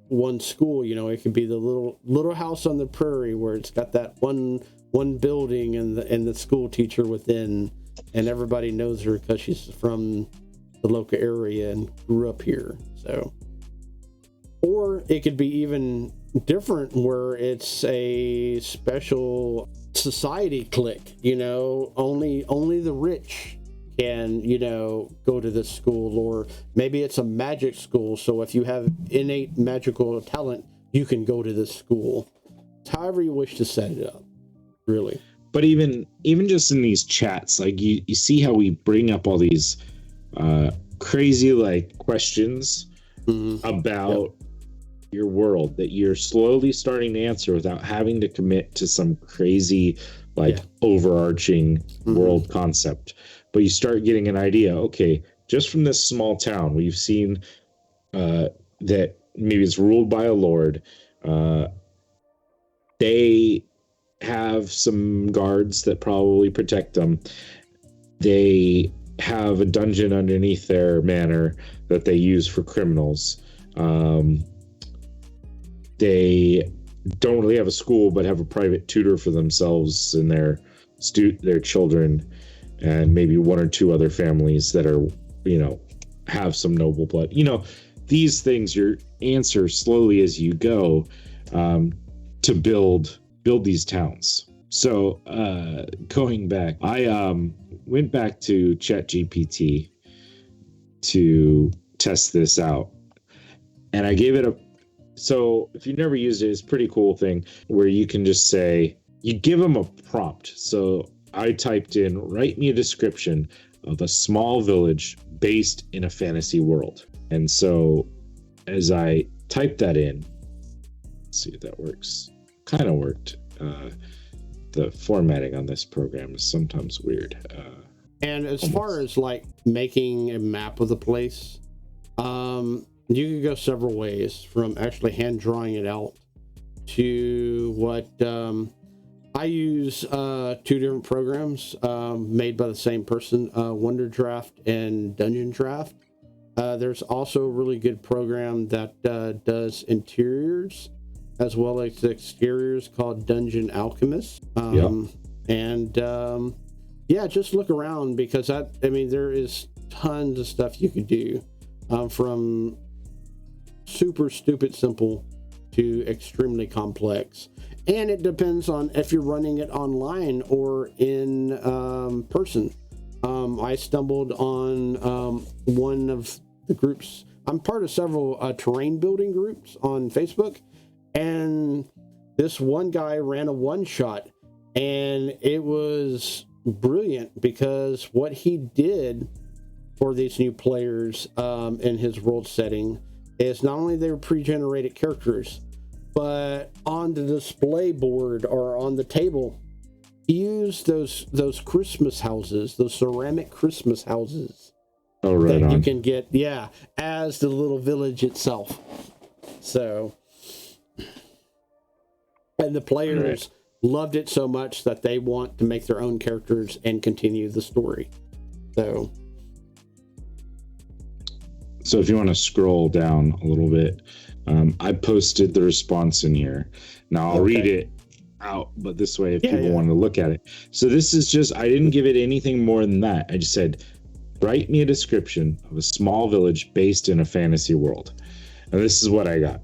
one school, it could be the little house on the prairie where it's got that one building and the school teacher within, and everybody knows her because she's from the local area and grew up here. So, or it could be even different where it's a special society clique, only the rich can, go to this school, or maybe it's a magic school. So if you have innate magical talent, you can go to this school. It's however you wish to set it up, really. But even just in these chats, like you see how we bring up all these crazy questions about your world that you're slowly starting to answer without having to commit to some crazy overarching world concept. But you start getting an idea, okay, just from this small town, we've seen that maybe it's ruled by a lord. They have some guards that probably protect them. They have a dungeon underneath their manor that they use for criminals. They don't really have a school, but have a private tutor for themselves and their children, and maybe one or two other families that are, have some noble blood. These things you answer slowly as you go, to build these towns. So going back, I went back to ChatGPT to test this out, and I gave it so if you've never used it, it's a pretty cool thing where you can just say, you give them a prompt. So I typed in, write me a description of a small village based in a fantasy world. And so as I typed that in, let's see if that works. Kind of worked. The formatting on this program is sometimes weird. And as far as making a map of the place, you could go several ways, from actually hand drawing it out to what I use two different programs made by the same person, Wonder Draft and Dungeon Draft. There's also a really good program that does interiors as well as exteriors called Dungeon Alchemist. And just look around, because there is tons of stuff you could do, from super stupid simple to extremely complex. And it depends on if you're running it online or in person. I stumbled on one of the groups. I'm part of several terrain building groups on Facebook, and this one guy ran a one-shot, and it was brilliant because what he did for these new players in his world setting is not only they were pre-generated characters, but on the display board or on the table, he used those Christmas houses, those ceramic Christmas houses. Oh, right that on. You can get, as the little village itself. So, and the players loved it so much that they want to make their own characters and continue the story. So if you want to scroll down a little bit, I posted the response in here. Now I'll read it out, but this way if people want to look at it. So this is just, I didn't give it anything more than that. I just said, write me a description of a small village based in a fantasy world. And this is what I got.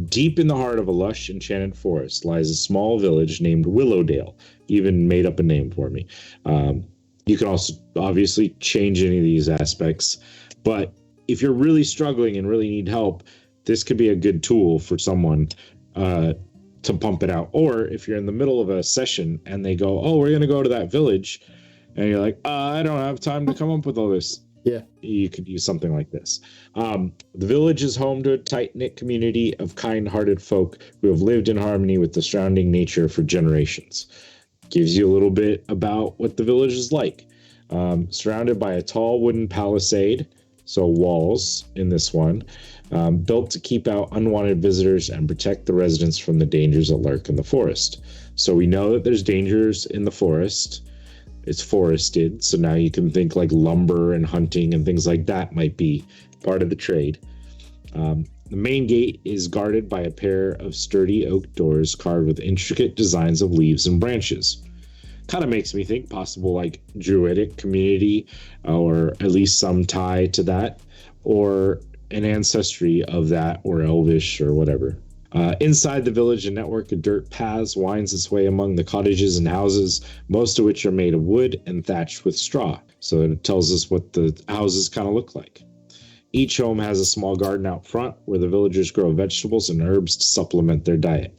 Deep in the heart of a lush, enchanted forest lies a small village named Willowdale. Even made up a name for me. You can also obviously change any of these aspects, but if you're really struggling and really need help, this could be a good tool for someone to pump it out. Or if you're in the middle of a session and they go, oh, we're going to go to that village, and you're like, I don't have time to come up with all this. Yeah, you could use something like this. The village is home to a tight-knit community of kind-hearted folk who have lived in harmony with the surrounding nature for generations. Gives you a little bit about what the village is like. Surrounded by a tall wooden palisade, so walls in this one, built to keep out unwanted visitors and protect the residents from the dangers that lurk in the forest. So we know that there's dangers in the forest. It's forested, so now you can think like lumber and hunting and things like that might be part of the trade. The main gate is guarded by a pair of sturdy oak doors carved with intricate designs of leaves and branches. Kind of makes me think possible like druidic community, or at least some tie to that, or an ancestry of that, or elvish or whatever. Inside the village, a network of dirt paths winds its way among the cottages and houses, most of which are made of wood and thatched with straw. So it tells us what the houses kind of look like. Each home has a small garden out front where the villagers grow vegetables and herbs to supplement their diet.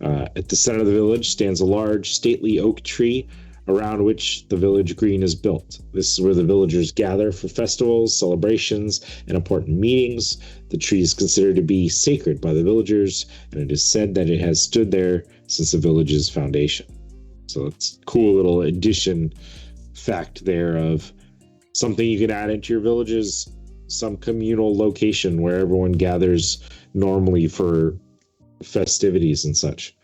At the center of the village stands a large, stately oak tree around which the village green is built. This is where the villagers gather for festivals, celebrations, and important meetings. The tree is considered to be sacred by the villagers, and it is said that it has stood there since the village's foundation. So it's a cool little addition fact there of something you can add into your villages, some communal location where everyone gathers normally for festivities and such.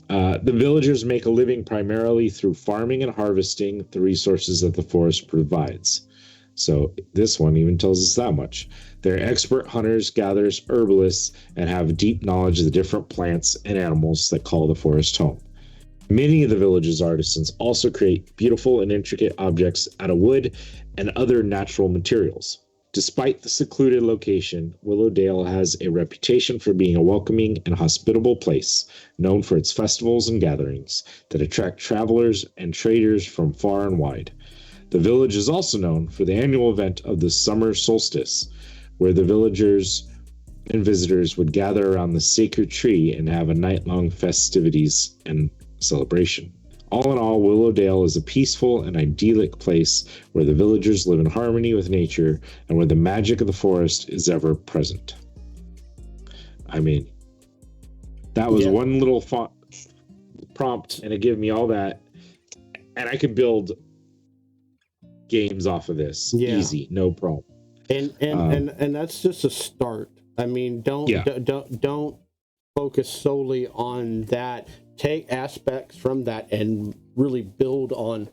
The villagers make a living primarily through farming and harvesting the resources that the forest provides. So this one even tells us that much. They're expert hunters, gatherers, herbalists, and have deep knowledge of the different plants and animals that call the forest home. Many of the village's artisans also create beautiful and intricate objects out of wood and other natural materials. Despite the secluded location, Willowdale has a reputation for being a welcoming and hospitable place, known for its festivals and gatherings that attract travelers and traders from far and wide. The village is also known for the annual event of the summer solstice, where the villagers and visitors would gather around the sacred tree and have a night-long festivities and celebration. All in all, Willowdale is a peaceful and idyllic place where the villagers live in harmony with nature and where the magic of the forest is ever present. I mean, that was one little prompt, and it gave me all that, and I could build games off of this easy, no problem. And that's just a start. I mean, don't focus solely on that. Take aspects from that and really build on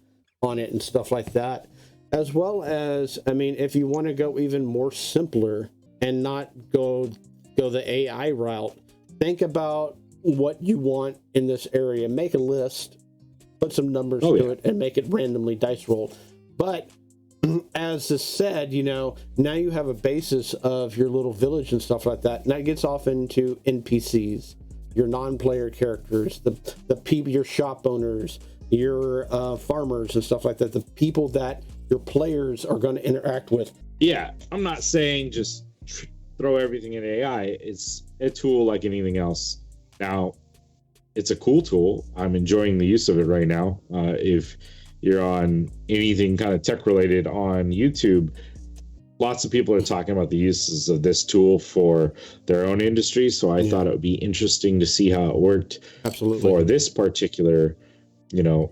it and stuff like that. As well as, I mean, if you want to go even more simpler and not go the AI route, think about what you want in this area. Make a list, put some numbers to it, and make it randomly dice rolled. But as is said, now you have a basis of your little village and stuff like that. And that gets off into NPCs, your non-player characters, the people, your shop owners, your farmers and stuff like that, the people that your players are going to interact with. Yeah, I'm not saying just throw everything in AI. It's a tool like anything else. Now, it's a cool tool. I'm enjoying the use of it right now. If you're on anything kind of tech related on YouTube, lots of people are talking about the uses of this tool for their own industry. So I thought it would be interesting to see how it worked. Absolutely. For this particular,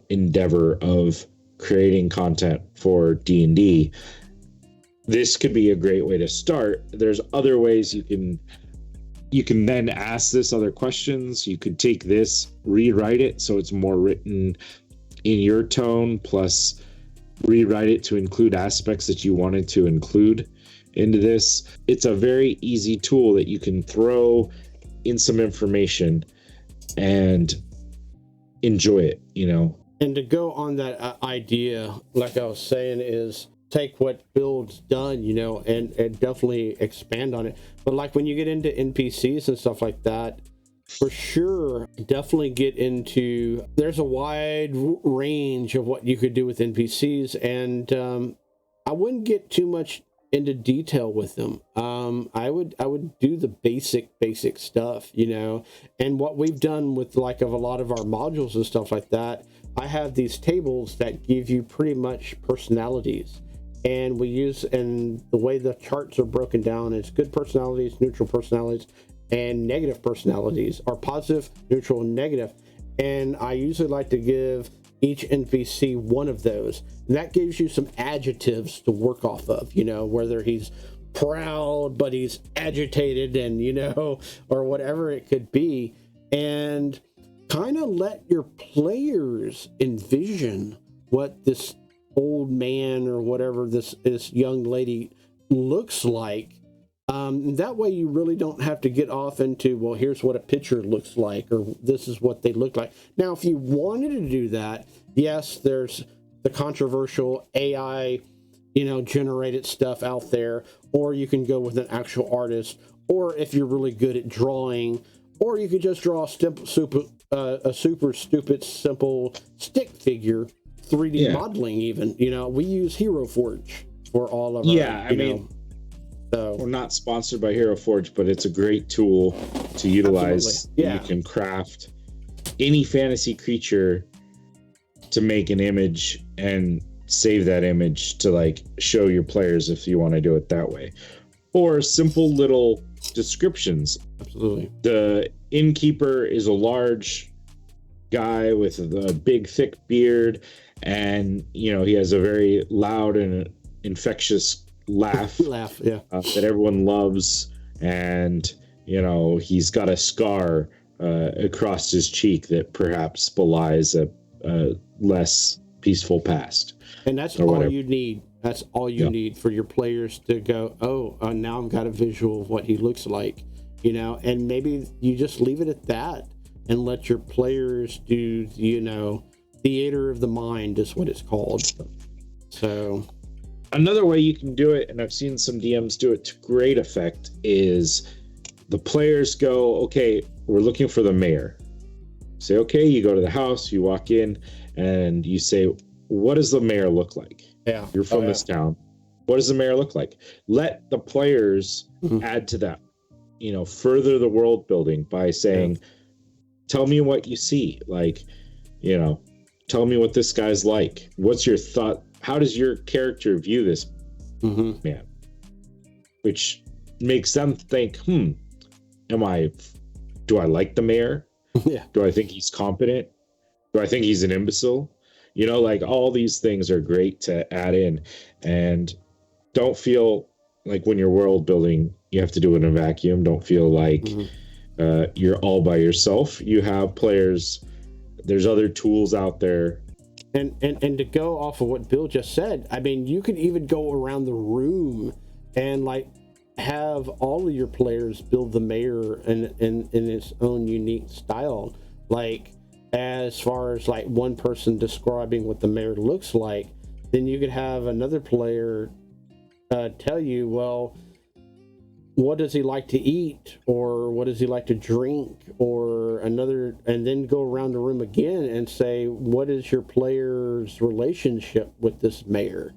endeavor of creating content for D&D. This could be a great way to start. There's other ways you can then ask this other questions. You could take this, rewrite it so it's more written in your tone, plus rewrite it to include aspects that you wanted to include into this. It's a very easy tool that you can throw in some information and enjoy it, And to go on that idea, like I was saying, is take what Build's done, and definitely expand on it. But like when you get into NPCs and stuff like that, for sure, definitely get into, there's a wide range of what you could do with NPCs, and I wouldn't get too much into detail with them. I would do the basic stuff, and what we've done with like of a lot of our modules and stuff like that, I have these tables that give you pretty much personalities. And the way the charts are broken down is good personalities, neutral personalities, and negative personalities, are positive, neutral, and negative. And I usually like to give each NPC one of those. And that gives you some adjectives to work off of, whether he's proud, but he's agitated, and, or whatever it could be. And kind of let your players envision what this old man or whatever this young lady looks like. That way you really don't have to get off into, well, here's what a picture looks like, or this is what they look like. Now, if you wanted to do that, yes, there's the controversial AI, generated stuff out there, or you can go with an actual artist, or if you're really good at drawing, or you could just draw a super stupid, simple stick figure, 3D modeling even. We use Hero Forge for all of our, so we're not sponsored by Hero Forge, but it's a great tool to utilize. Yeah. You can craft any fantasy creature to make an image and save that image to like show your players if you want to do it that way, or simple little descriptions. Absolutely. The innkeeper is a large guy with a big thick beard, and he has a very loud and infectious laugh that everyone loves, and he's got a scar across his cheek that perhaps belies a less peaceful past. And that's all you need. That's all you need for your players to go, now I've got a visual of what he looks like, and maybe you just leave it at that and let your players do, theater of the mind is what it's called. So another way you can do it, and I've seen some DMs do it to great effect, is the players go, okay, we're looking for the mayor. Say, okay, you go to the house, you walk in, and you say, what does the mayor look like? Yeah. You're from this town. What does the mayor look like? Let the players add to that, further the world building by saying, tell me what you see. Like, tell me what this guy's like. What's your thought? How does your character view this man? Which makes them think, do I like the mayor? Yeah. Do I think he's competent? Do I think he's an imbecile? Like all these things are great to add in, and don't feel like when you're world building, you have to do it in a vacuum. Don't feel like you're all by yourself. You have players. There's other tools out there. And to go off of what Bill just said, I mean, you could even go around the room and like have all of your players build the mayor in its own unique style. Like as far as like one person describing what the mayor looks like, then you could have another player tell you, well, what does he like to eat, or what does he like to drink, or another, and then go around the room again and say, what is your player's relationship with this mayor,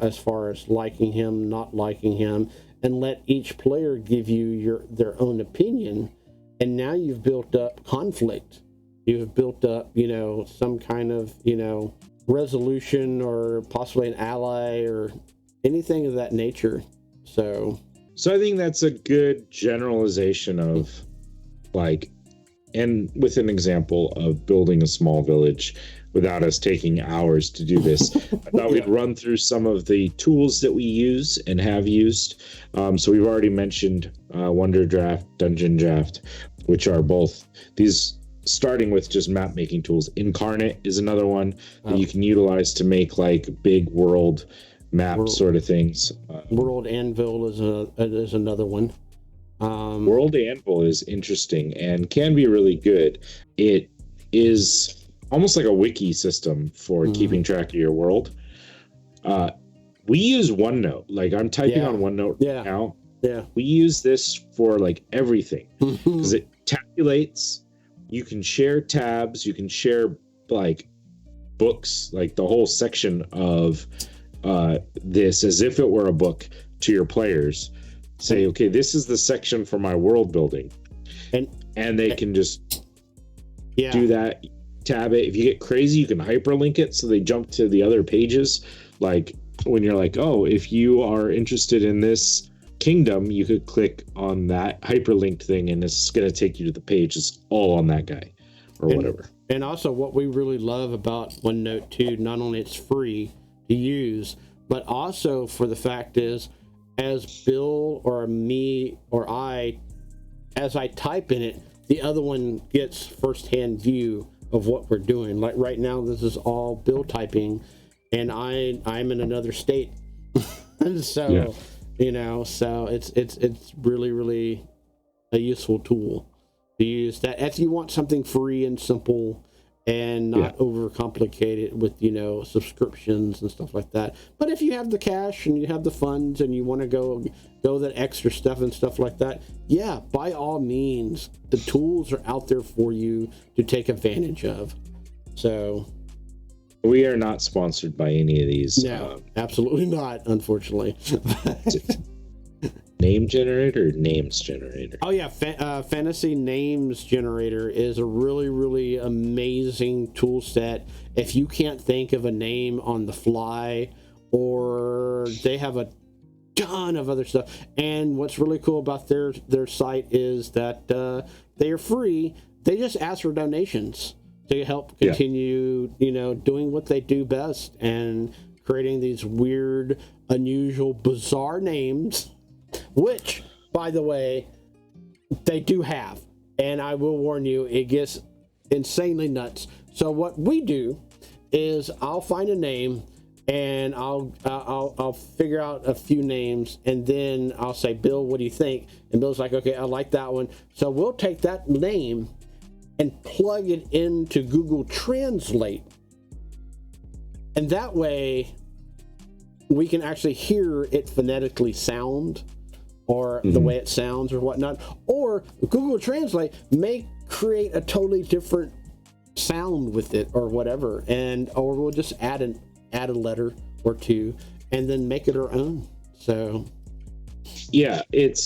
as far as liking him, not liking him, and let each player give you their own opinion. And now you've built up conflict, you've built up some kind of resolution, or possibly an ally, or anything of that nature. So I think that's a good generalization of, like, and with an example of building a small village without us taking hours to do this. I thought we'd run through some of the tools that we use and have used. So we've already mentioned Wonder Draft, Dungeon Draft, which are both these, starting with just map making tools. Incarnate is another one that you can utilize to make like big world map sort of things. World Anvil is another one. World Anvil is interesting and can be really good. It is almost like a wiki system for keeping track of your world. We use OneNote. Like, I'm typing on OneNote now. Yeah. We use this for like everything because it tabulates. You can share tabs. You can share like books, like the whole section of this as if it were a book to your players. Say, okay, this is the section for my world building, and they can just do that, tab it. If you get crazy, you can hyperlink it so they jump to the other pages. Like when you're like, oh, if you are interested in this kingdom, you could click on that hyperlinked thing and it's going to take you to the page. It's all on that guy or whatever. And also what we really love about OneNote too, not only it's free to use, but also for the fact is, as Bill or me or I, as I type in it, the other one gets firsthand view of what we're doing. Like right now, this is all Bill typing, and I'm in another state, and so so it's really, really a useful tool to use. That if you want something free and simple and not overcomplicated with subscriptions and stuff like that. But if you have the cash and you have the funds and you want to go that extra stuff and stuff like that, by all means, the tools are out there for you to take advantage of. So we are not sponsored by any of these. No, absolutely not, unfortunately. Name generator or names generator? Oh yeah, Fantasy Names Generator is a really, really amazing tool set. If you can't think of a name on the fly, or they have a ton of other stuff. And what's really cool about their site is that they are free. They just ask for donations to help continue, doing what they do best and creating these weird, unusual, bizarre names. Which, by the way, they do have, and I will warn you, it gets insanely nuts. So what we do is I'll find a name, and I'll figure out a few names, and then I'll say, Bill, what do you think? And Bill's like, okay, I like that one. So we'll take that name and plug it into Google Translate, and that way we can actually hear it phonetically sound, or the way it sounds or whatnot. Or Google Translate may create a totally different sound with it or whatever, or we'll just add a letter or two and then make it our own. So it's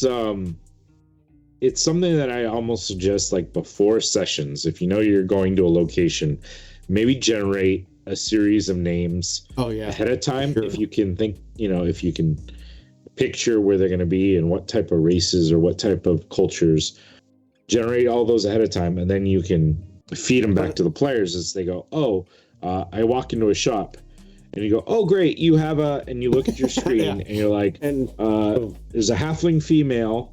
something that I almost suggest, like, before sessions, if you're going to a location, maybe generate a series of names ahead of time. Sure. If you can think, if you can picture where they're going to be and what type of races or what type of cultures, generate all those ahead of time, and then you can feed them back to the players as they go, I walk into a shop, and you go, oh great, you have and you look at your screen and you're like, there's a halfling female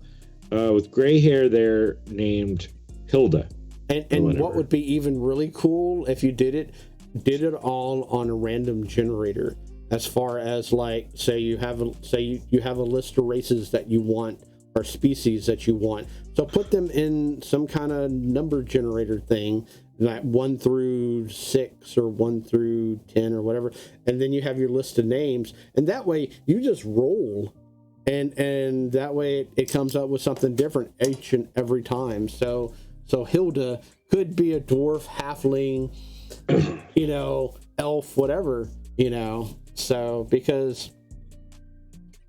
with gray hair there named Hilda. And what would be even really cool if you did it all on a random generator. As far as, like, say you have a list of races that you want or species that you want. So put them in some kind of number generator thing, like 1 through 6 or 1 through 10 or whatever, and then you have your list of names, and that way you just roll, and that way it comes up with something different each and every time. So Hilda could be a dwarf, halfling, elf, whatever, so because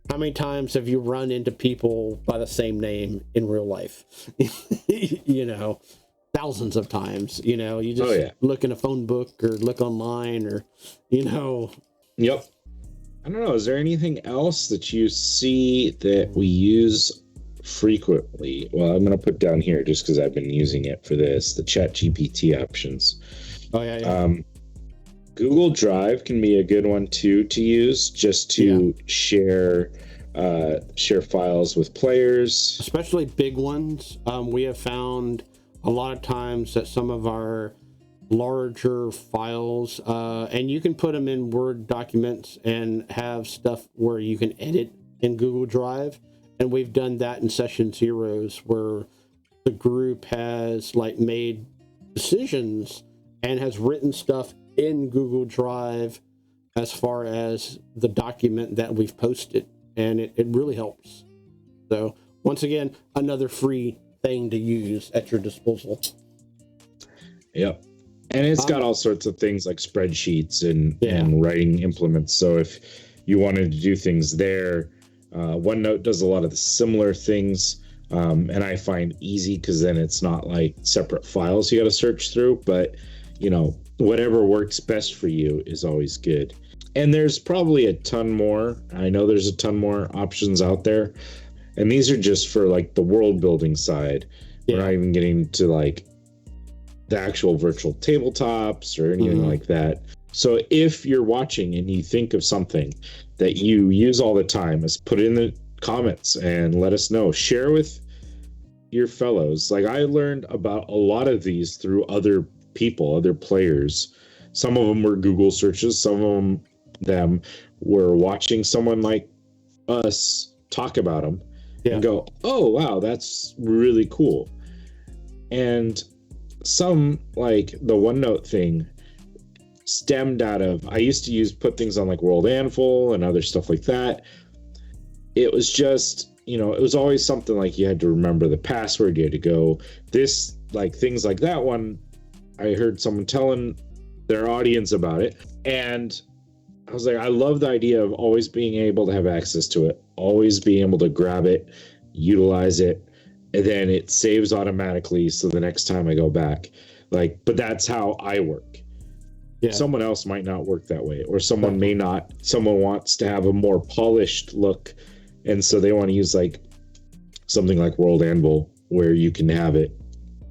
how many times have you run into people by the same name in real life? Thousands of times. You just look in a phone book or look online or, Yep. I don't know. Is there anything else that you see that we use frequently? Well, I'm going to put down here just because I've been using it for this, the Chat GPT options. Oh, yeah. Google Drive can be a good one too to use, just to share files with players, especially big ones. We have found a lot of times that some of our larger files, and you can put them in Word documents and have stuff where you can edit in Google Drive, and we've done that in session zeros where the group has made decisions and has written stuff in Google Drive as far as the document that we've posted, and it really helps. So once again, another free thing to use at your disposal. Yep. And it's got all sorts of things like spreadsheets and writing implements. So if you wanted to do things there, OneNote does a lot of the similar things, and I find easy because then it's not like separate files you got to search through, but whatever works best for you is always good. And there's probably a ton more. I know there's a ton more options out there. And these are just for the world building side. Yeah. We're not even getting to the actual virtual tabletops or anything like that. So if you're watching and you think of something that you use all the time, put it in the comments and let us know. Share with your fellows. I learned about a lot of these through other people, other players. Some of them were Google searches. Some of them were watching someone like us talk about them and go, oh, wow, that's really cool. And some, like the OneNote thing, stemmed out of, I used to put things on World Anvil and other stuff like that. It was just, it was always something you had to remember the password, you had to go this, things like that one. I heard someone telling their audience about it, and I was I love the idea of always being able to have access to it, always being able to grab it, utilize it, and then it saves automatically. So the next time I go back, but that's how I work. Yeah. Someone else might not work that way, or someone may not. Someone wants to have a more polished look, and so they want to use something like World Anvil, where you can have it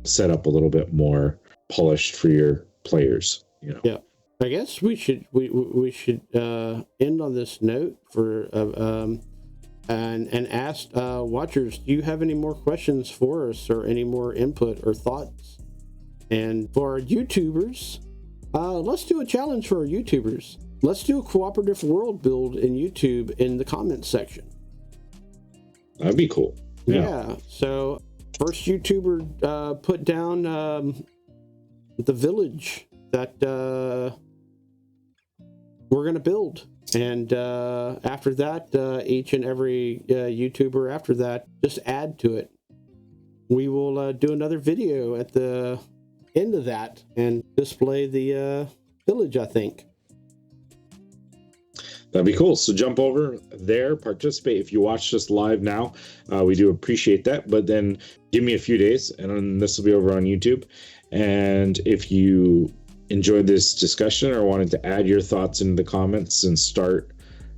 set up a little bit more polished for your players. Yeah, I guess we should end on this note for and ask watchers, do you have any more questions for us or any more input or thoughts? And for our YouTubers, let's do a challenge for our YouTubers. Let's do a cooperative world build in YouTube in the comments section. That'd be cool. Yeah. So first YouTuber put down the village that we're going to build. And after that, each and every YouTuber after that, just add to it. We will do another video at the end of that and display the village, I think. That'd be cool. So jump over there, participate. If you watch this live now, we do appreciate that. But then give me a few days, and then this will be over on YouTube. And if you enjoyed this discussion or wanted to add your thoughts into the comments and start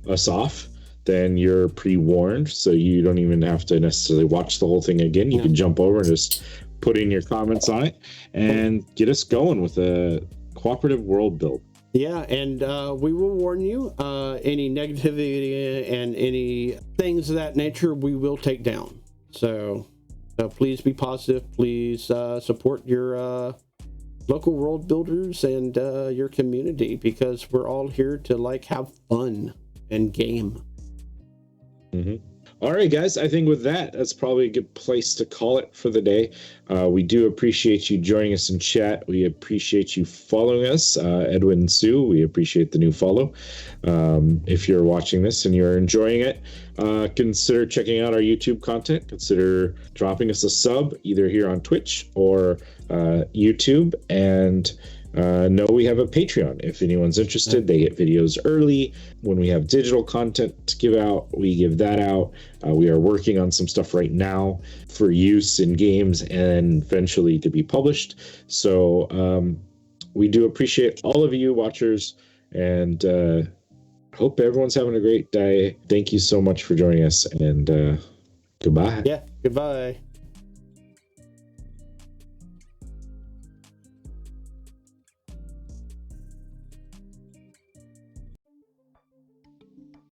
us off, then you're pre-warned. So you don't even have to necessarily watch the whole thing again. You can jump over and just put in your comments on it and get us going with a cooperative world build. Yeah, and we will warn you, any negativity and any things of that nature, we will take down. So please be positive. Please support your local world builders and your community, because we're all here to have fun and game. Mm-hmm. All right, guys. I think with that, that's probably a good place to call it for the day. We do appreciate you joining us in chat. We appreciate you following us. Edwin and Sue, we appreciate the new follow. If you're watching this and you're enjoying it, consider checking out our YouTube content. Consider dropping us a sub either here on Twitch or YouTube. And no, we have a Patreon. If anyone's interested, they get videos early. When we have digital content to give out, we give that out. We are working on some stuff right now for use in games and eventually to be published. So we do appreciate all of you watchers, and hope everyone's having a great day. Thank you so much for joining us, and goodbye. Yeah, goodbye.